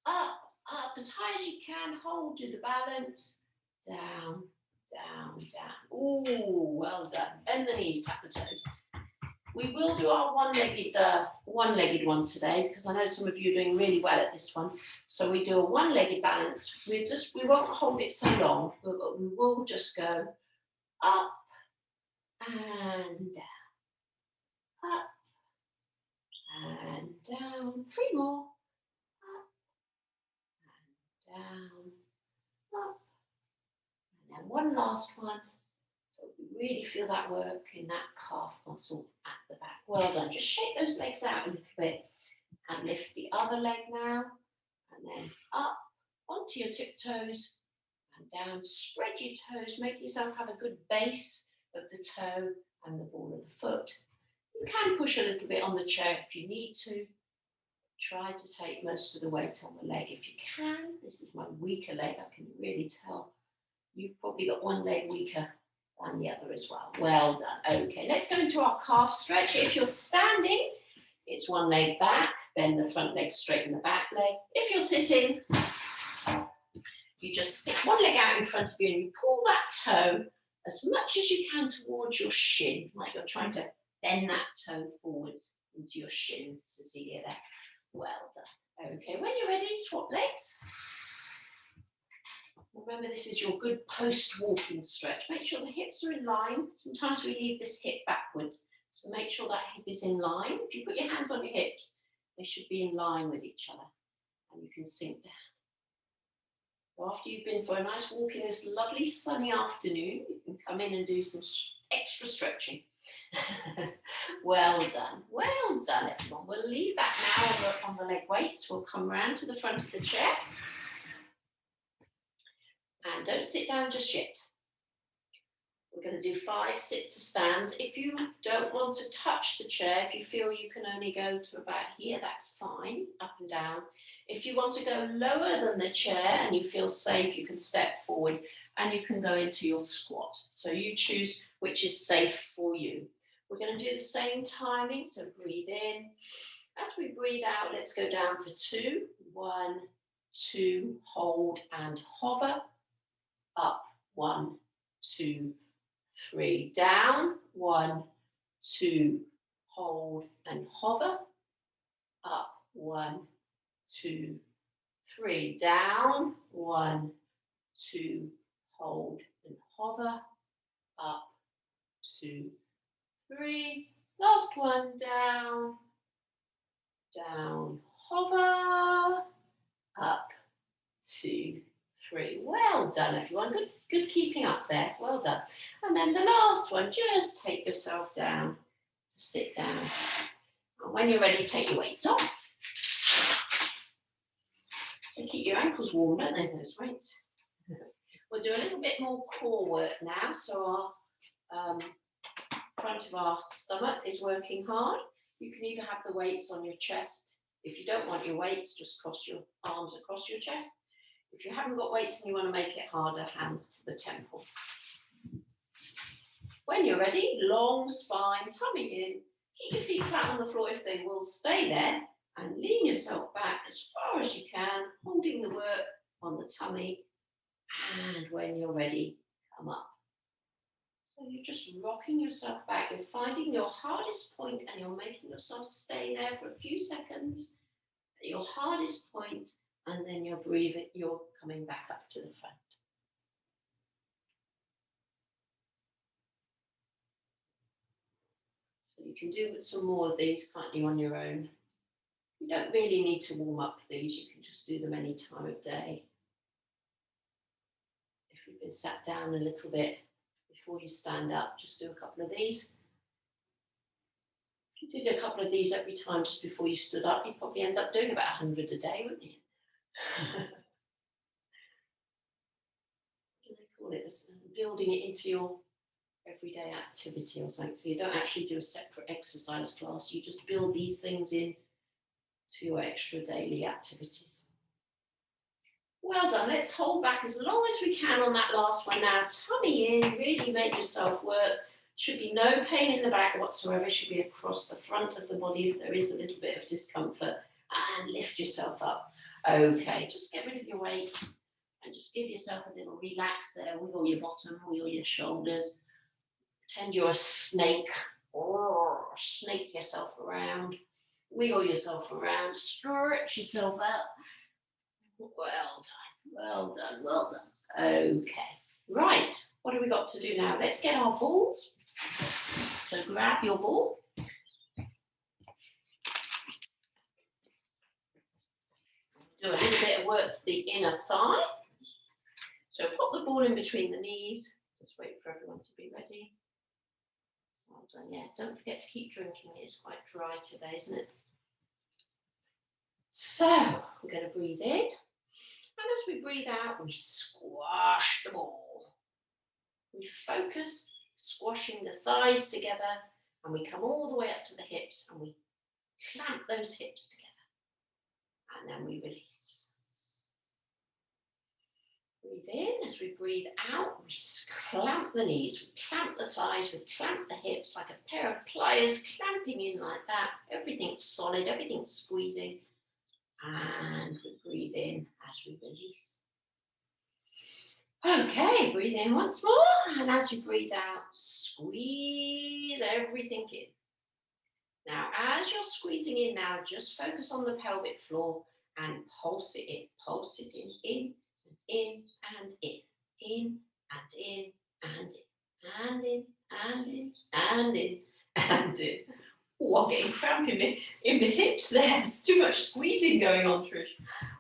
Up as high as you can, hold, do the balance. Down. Oh, well done. Bend the knees, tap the toes. We will do our one-legged one today because I know some of you are doing really well at this one. So we do a one-legged balance. We won't hold it so long, but we will just go up and down, up and down. 3 more. Up and down, up, and then one last one. So we really feel that work in that calf muscle at the back. Well done. Just shake those legs out a little bit and lift the other leg now. And then up onto your tiptoes and down. Spread your toes. Make yourself have a good base of the toe and the ball of the foot. You can push a little bit on the chair if you need to. Try to take most of the weight on the leg if you can. This is my weaker leg, I can really tell. You've probably got one leg weaker than the other as well. Well done. Okay, let's go into our calf stretch. If you're standing, it's one leg back, bend the front leg, straighten the back leg. If you're sitting, you just stick one leg out in front of you and you pull that toe as much as you can towards your shin, like you're trying to bend that toe forwards into your shin, Cecilia there. Well done. Okay, when you're ready, swap legs. Remember, this is your good post-walking stretch. Make sure the hips are in line. Sometimes we leave this hip backwards, so make sure that hip is in line. If you put your hands on your hips, they should be in line with each other, and you can sink down. So after you've been for a nice walk in this lovely sunny afternoon, you can come in and do some extra stretching. Well done, everyone. We'll leave that now on the leg weights. We'll come round to the front of the chair. And don't sit down just yet. We're going to do 5 sit to stands. If you don't want to touch the chair, if you feel you can only go to about here, that's fine, up and down. If you want to go lower than the chair and you feel safe, you can step forward and you can go into your squat. So you choose which is safe for you. We're going to do the same timing, so breathe in. As we breathe out, let's go down for 2. 1, 2, hold and hover. Up, 1, 2, 3, down, 1, 2, hold and hover. Up, 1, 2, 3, down, 1, 2, hold and hover. Up, 2, 3, last one, down, down, hover, up, 2, 3. Well done, everyone. Good keeping up there. Well done. And then the last one, just take yourself down, sit down. And when you're ready, take your weights off. They keep your ankles warm, don't they, those weights? We'll do a little bit more core work now. So our front of our stomach is working hard. You can either have the weights on your chest. If you don't want your weights, just cross your arms across your chest. If you haven't got weights and you want to make it harder, hands to the temple. When you're ready, long spine, tummy in. Keep your feet flat on the floor if they will stay there, and lean yourself back as far as you can, holding the work on the tummy. And when you're ready, come up. So you're just rocking yourself back. You're finding your hardest point and you're making yourself stay there for a few seconds at your hardest point, and then you're breathing, you're coming back up to the front. So you can do some more of these, can't you, on your own? You don't really need to warm up for these. You can just do them any time of day. If you've been sat down a little bit before you stand up, just do a couple of these. If you did a couple of these every time just before you stood up, you'd probably end up doing about 100 a day, wouldn't you? What do they call it? Building it into your everyday activity or something. So you don't actually do a separate exercise class. You just build these things in to your extra daily activities. Well done. Let's hold back as long as we can on that last one now. Tummy in, really make yourself work. Should be no pain in the back whatsoever. Should be across the front of the body if there is a little bit of discomfort. And lift yourself up. Okay, just get rid of your weights and just give yourself a little relax there. Wiggle your bottom, wiggle your shoulders. Pretend you're a snake. Or snake yourself around. Wiggle yourself around. Stretch yourself out. Well done, well done, well done. Okay, right, what have we got to do now? Let's get our balls. So grab your ball. Do a little bit of work to the inner thigh. So pop the ball in between the knees. Just wait for everyone to be ready. Well done, yeah. Don't forget to keep drinking. It's quite dry today, isn't it? So we're going to breathe in. And as we breathe out, we squash the ball. We focus, squashing the thighs together And we come all the way up to the hips and we clamp those hips together. And then we release. Breathe in. As we breathe out, we clamp the knees, we clamp the thighs, we clamp the hips like a pair of pliers, clamping in like that. Everything's solid, everything's squeezing. And we breathe in as we release. Okay, breathe in once more. And as you breathe out, squeeze everything in. Now, as you're squeezing in now, just focus on the pelvic floor and pulse it in. Pulse it in and in, in and in, and in, and in, and in, and in, and in. Oh, I'm getting cramp in the hips there. There's too much squeezing going on, Trish.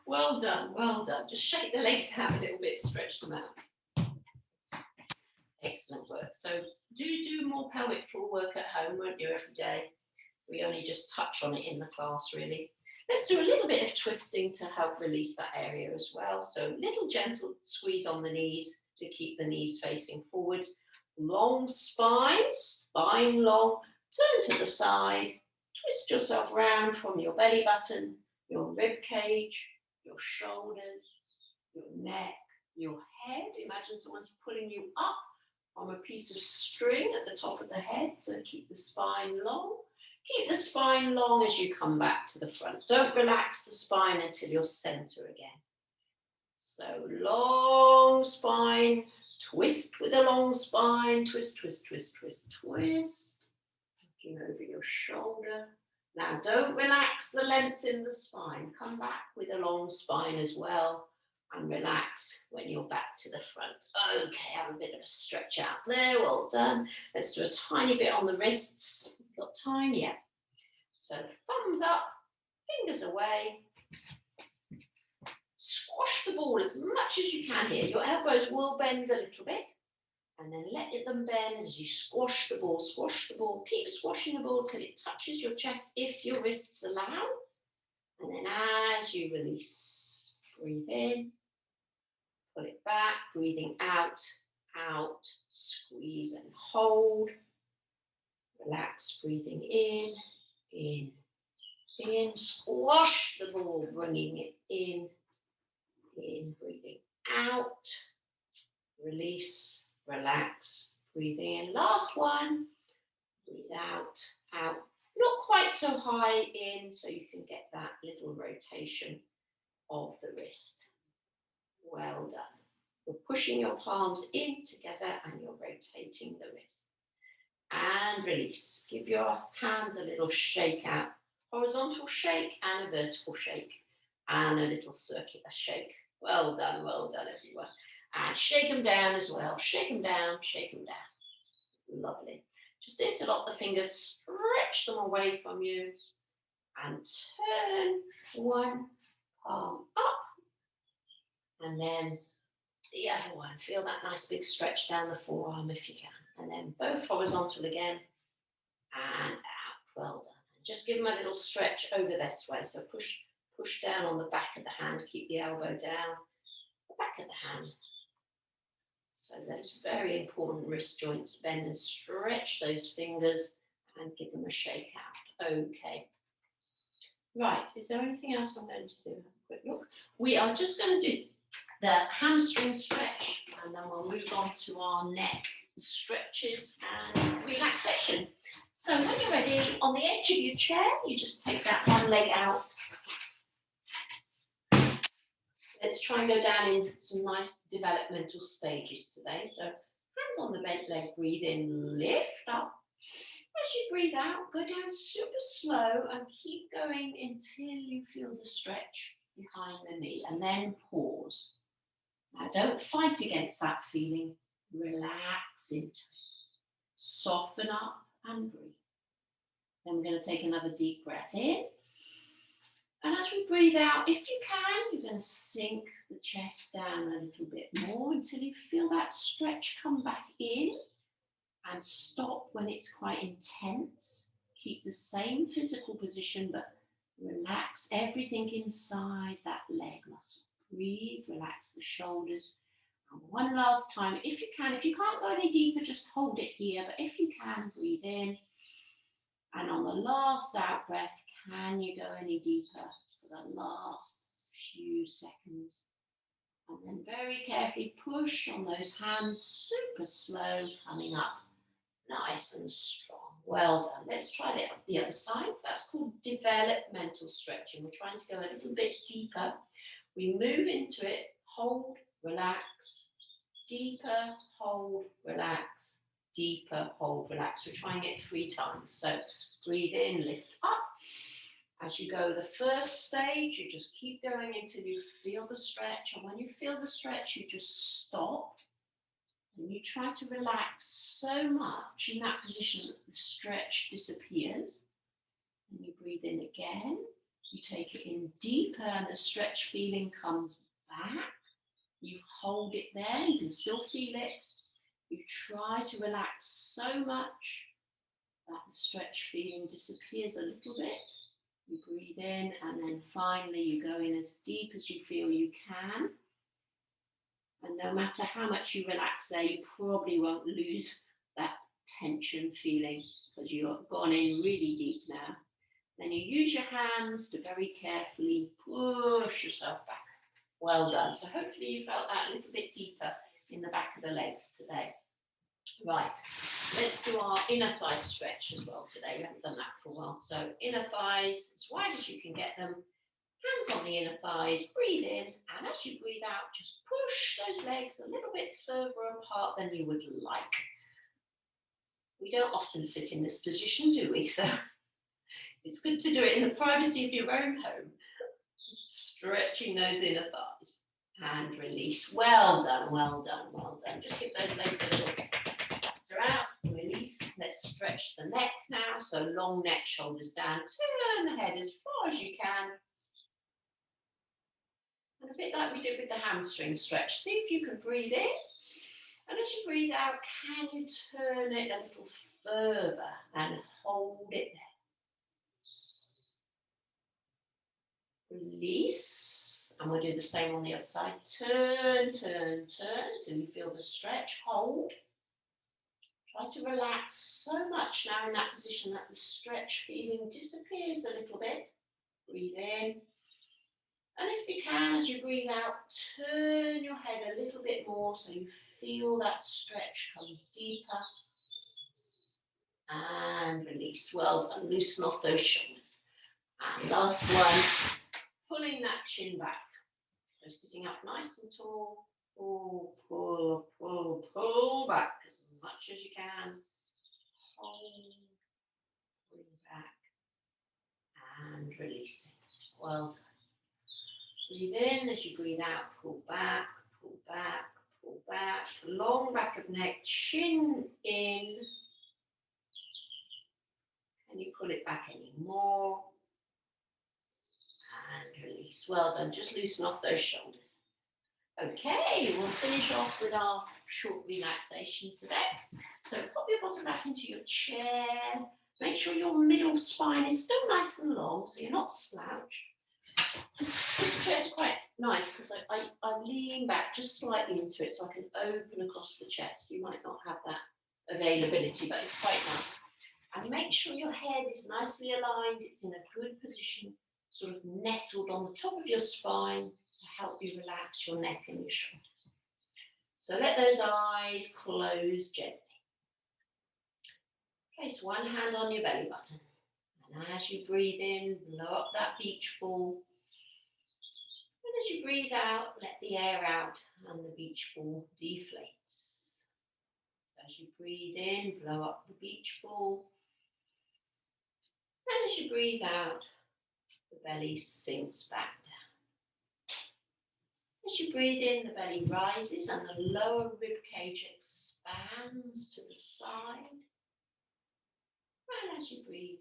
Well done, well done. Just shake the legs out a little bit, stretch them out. Excellent work. So do more pelvic floor work at home, won't you, every day? We only just touch on it in the class, really. Let's do a little bit of twisting to help release that area as well. So little gentle squeeze on the knees to keep the knees facing forwards. Long spine, spine long. Turn to the side. Twist yourself round from your belly button, your rib cage, your shoulders, your neck, your head. Imagine someone's pulling you up from a piece of string at the top of the head. So keep the spine long. Keep the spine long as you come back to the front. Don't relax the spine until you're center again. So long spine, twist with a long spine, twist, twist, twist, twist, twist. Looking over your shoulder. Now don't relax the length in the spine. Come back with a long spine as well and relax when you're back to the front. Okay, have a bit of a stretch out there. Well done. Let's do a tiny bit on the wrists. Got time? Yeah. So thumbs up, fingers away. Squash the ball as much as you can here. Your elbows will bend a little bit. And then let them bend as you squash the ball, squash the ball. Keep squashing the ball till it touches your chest if your wrists allow. And then as you release, breathe in, pull it back, breathing out, out, squeeze and hold. Relax, breathing in, squash the ball, bringing it in, breathing out, release, relax, breathing in. Last one, breathe out, out. Not quite so high in, so you can get that little rotation of the wrist. Well done. You're pushing your palms in together and you're rotating the wrist. And release. Give your hands a little shake out. Horizontal shake and a vertical shake. And a little circular shake. Well done, everyone. And shake them down as well. Shake them down, shake them down. Lovely. Just interlock the fingers, stretch them away from you. And turn one palm up. And then the other one. Feel that nice big stretch down the forearm if you can. And then both horizontal again and out. Well done. And just give them a little stretch over this way. So push down on the back of the hand. Keep the elbow down. The back of the hand. So those very important wrist joints. Bend and stretch those fingers and give them a shake out. Okay. Right. Is there anything else I'm going to do? Have a quick look. We are just going to do the hamstring stretch and then we'll move on to our neck stretches and relaxation. So when you're ready, on the edge of your chair, you just take that one leg out. Let's try and go down in some nice developmental stages today. So hands on the bent leg, breathe in, lift up. As you breathe out, go down super slow and keep going until you feel the stretch behind the knee and then pause. Now don't fight against that feeling. Relax into it. Soften up and breathe. Then we're going to take another deep breath in. And as we breathe out, if you can, you're going to sink the chest down a little bit more until you feel that stretch come back in. And stop when it's quite intense. Keep the same physical position, but relax everything inside that leg muscle. Breathe, relax the shoulders. And one last time, if you can. If you can't go any deeper, just hold it here. But if you can, breathe in And on the last out breath, can you go any deeper for the last few seconds? And then very carefully push on those hands, super slow, coming up nice and strong. Well done. Let's try the other side. That's called developmental stretching. We're trying to go a little bit deeper. We move into it, hold, relax, deeper, hold, relax, deeper, hold, relax. We're trying it 3 times. So breathe in, lift up. As you go the first stage, you just keep going until you feel the stretch. And when you feel the stretch, you just stop. And you try to relax so much in that position that the stretch disappears. And you breathe in again. You take it in deeper and the stretch feeling comes back. You hold it there. You can still feel it. You try to relax so much that the stretch feeling disappears a little bit. You breathe in and then finally you go in as deep as you feel you can. And no matter how much you relax there, you probably won't lose that tension feeling because you've gone in really deep now. Then you use your hands to very carefully push yourself back. Well done. So hopefully you felt that a little bit deeper in the back of the legs today. Right, let's do our inner thigh stretch as well today. We haven't done that for a while. So inner thighs, as wide as you can get them. Hands on the inner thighs, breathe in, and as you breathe out, just push those legs a little bit further apart than you would like. We don't often sit in this position, do we? So it's good to do it in the privacy of your own home. Stretching those inner thighs and release. Well done, well done, well done. Just give those legs a little out, release. Let's stretch the neck now. So long neck, shoulders down, turn the head as far as you can. And a bit like we did with the hamstring stretch. See if you can breathe in. And as you breathe out, can you turn it a little further and hold it there. Release. And we'll do the same on the other side. Turn, turn, turn till you feel the stretch. Hold. Try to relax so much now in that position that the stretch feeling disappears a little bit. Breathe in. And if you can, as you breathe out, turn your head a little bit more so you feel that stretch come deeper. And release. Well done. Loosen off those shoulders. And last one, pulling that chin back. So sitting up nice and tall. Pull, pull, pull, pull back as much as you can. Hold, bring back, and release it. Well done. Breathe in as you breathe out. Pull back, pull back, pull back. Long back of neck, chin in. Can you pull it back any more? And release. Well done. Just loosen off those shoulders. Okay, we'll finish off with our short relaxation today. So pop your bottom back into your chair. Make sure your middle spine is still nice and long, so you're not slouched. This chair is quite nice because I lean back just slightly into it so I can open across the chest. You might not have that availability, but it's quite nice. And make sure your head is nicely aligned. It's in a good position, sort of nestled on the top of your spine, to help you relax your neck and your shoulders. So let those eyes close gently. Place one hand on your belly button. And as you breathe in, blow up that beach ball. And as you breathe out, let the air out and the beach ball deflates. As you breathe in, blow up the beach ball. And as you breathe out, the belly sinks back down. As you breathe in, the belly rises and the lower rib cage expands to the side. And as you breathe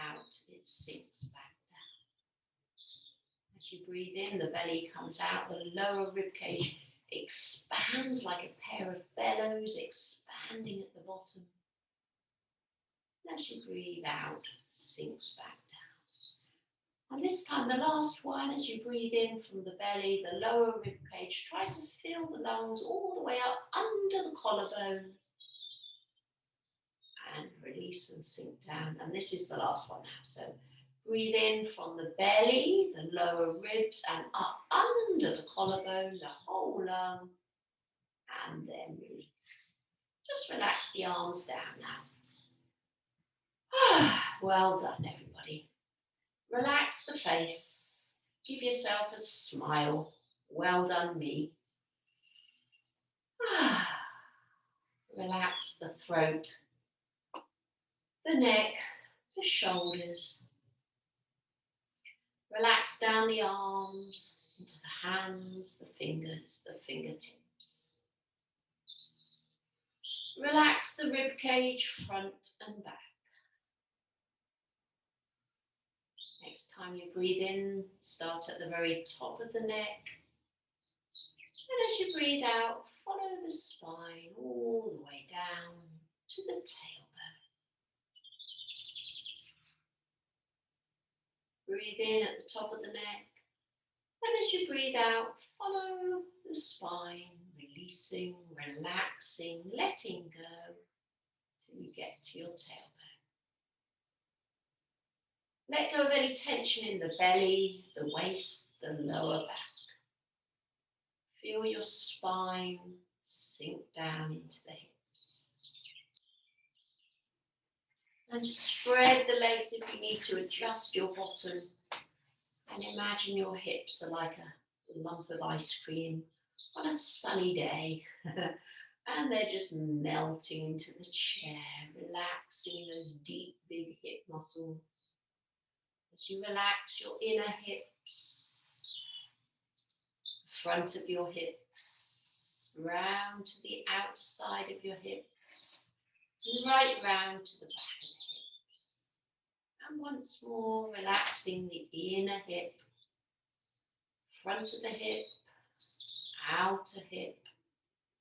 out, it sinks back down. As you breathe in, the belly comes out, the lower rib cage expands like a pair of bellows, expanding at the bottom. And as you breathe out, sinks back down. And this time, the last one, as you breathe in from the belly, the lower rib cage, try to fill the lungs all the way up under the collarbone. and release and sink down. And this is the last one now. So breathe in from the belly, the lower ribs, and up under the collarbone, the whole lung, and then release. Just relax the arms down now. Well done, everybody. Relax the face. Give yourself a smile. Well done, me. Relax the throat, the neck, the shoulders. Relax down the arms, into the hands, the fingers, the fingertips. Relax the rib cage, front and back. Next time you breathe in, start at the very top of the neck. And as you breathe out, follow the spine all the way down to the tailbone. Breathe in at the top of the neck. And as you breathe out, follow the spine, releasing, relaxing, letting go till you get to your tailbone. Let go of any tension in the belly, the waist, the lower back. Feel your spine sink down into the hips. And just spread the legs if you need to, adjust your bottom. And imagine your hips are like a lump of ice cream on a sunny day. And they're just melting into the chair, relaxing those deep, big hip muscles. As you relax your inner hips, front of your hips, round to the outside of your hips, and right round to the back of the hips. And once more, relaxing the inner hip, front of the hip, outer hip,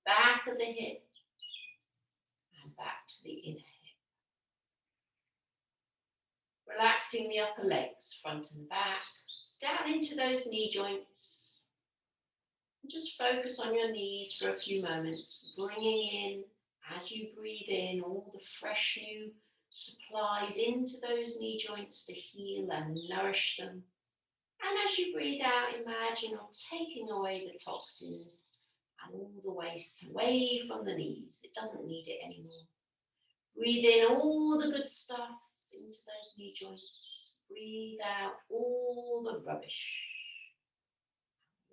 back of the hip, and back to the inner hip. Relaxing the upper legs, front and back, down into those knee joints. And just focus on your knees for a few moments, bringing in, as you breathe in, all the fresh new supplies into those knee joints to heal and nourish them. And as you breathe out, imagine you're taking away the toxins and all the waste away from the knees. It doesn't need it anymore. Breathe in all the good stuff into those knee joints. Breathe out all the rubbish.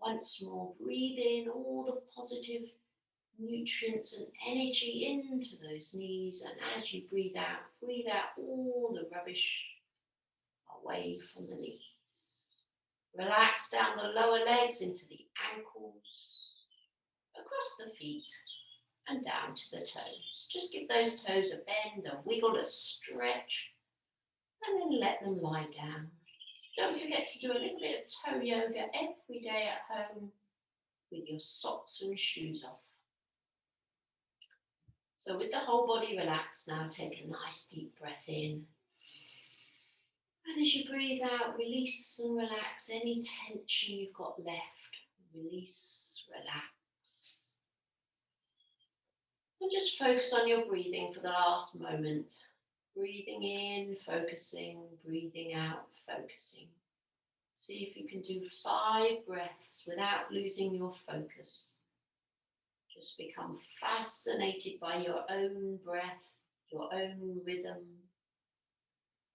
Once more, breathe in all the positive nutrients and energy into those knees. And as you breathe out all the rubbish away from the knees. Relax down the lower legs into the ankles, across the feet, and down to the toes. Just give those toes a bend, a wiggle, a stretch, and then let them lie down. Don't forget to do a little bit of toe yoga every day at home with your socks and shoes off. So with the whole body relaxed now, take a nice deep breath in. And as you breathe out, release and relax any tension you've got left. Release, relax. And just focus on your breathing for the last moment. Breathing in, focusing, breathing out, focusing. See if you can do 5 breaths without losing your focus. Just become fascinated by your own breath, your own rhythm.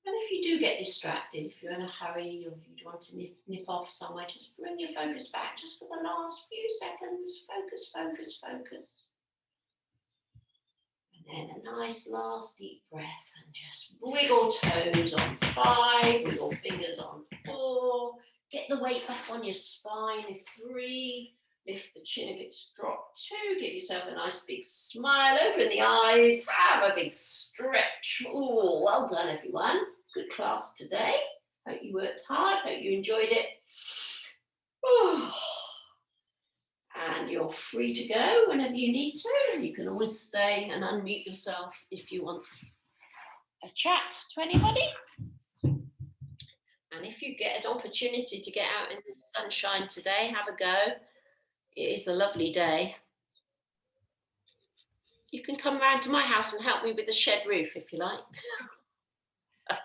And if you do get distracted, if you're in a hurry or you want to nip off somewhere, just bring your focus back just for the last few seconds. Focus, focus, focus. And then a nice last deep breath and just wiggle toes on 5, wiggle fingers on 4. Get the weight back on your spine, 3. Lift the chin if it's dropped. 2, give yourself a nice big smile, open the eyes, have a big stretch. Oh, well done everyone. Good class today. Hope you worked hard, hope you enjoyed it. Oh. And you're free to go whenever you need to. You can always stay and unmute yourself if you want a chat to anybody. And if you get an opportunity to get out in the sunshine today, have a go. It is a lovely day. You can come round to my house and help me with the shed roof if you like.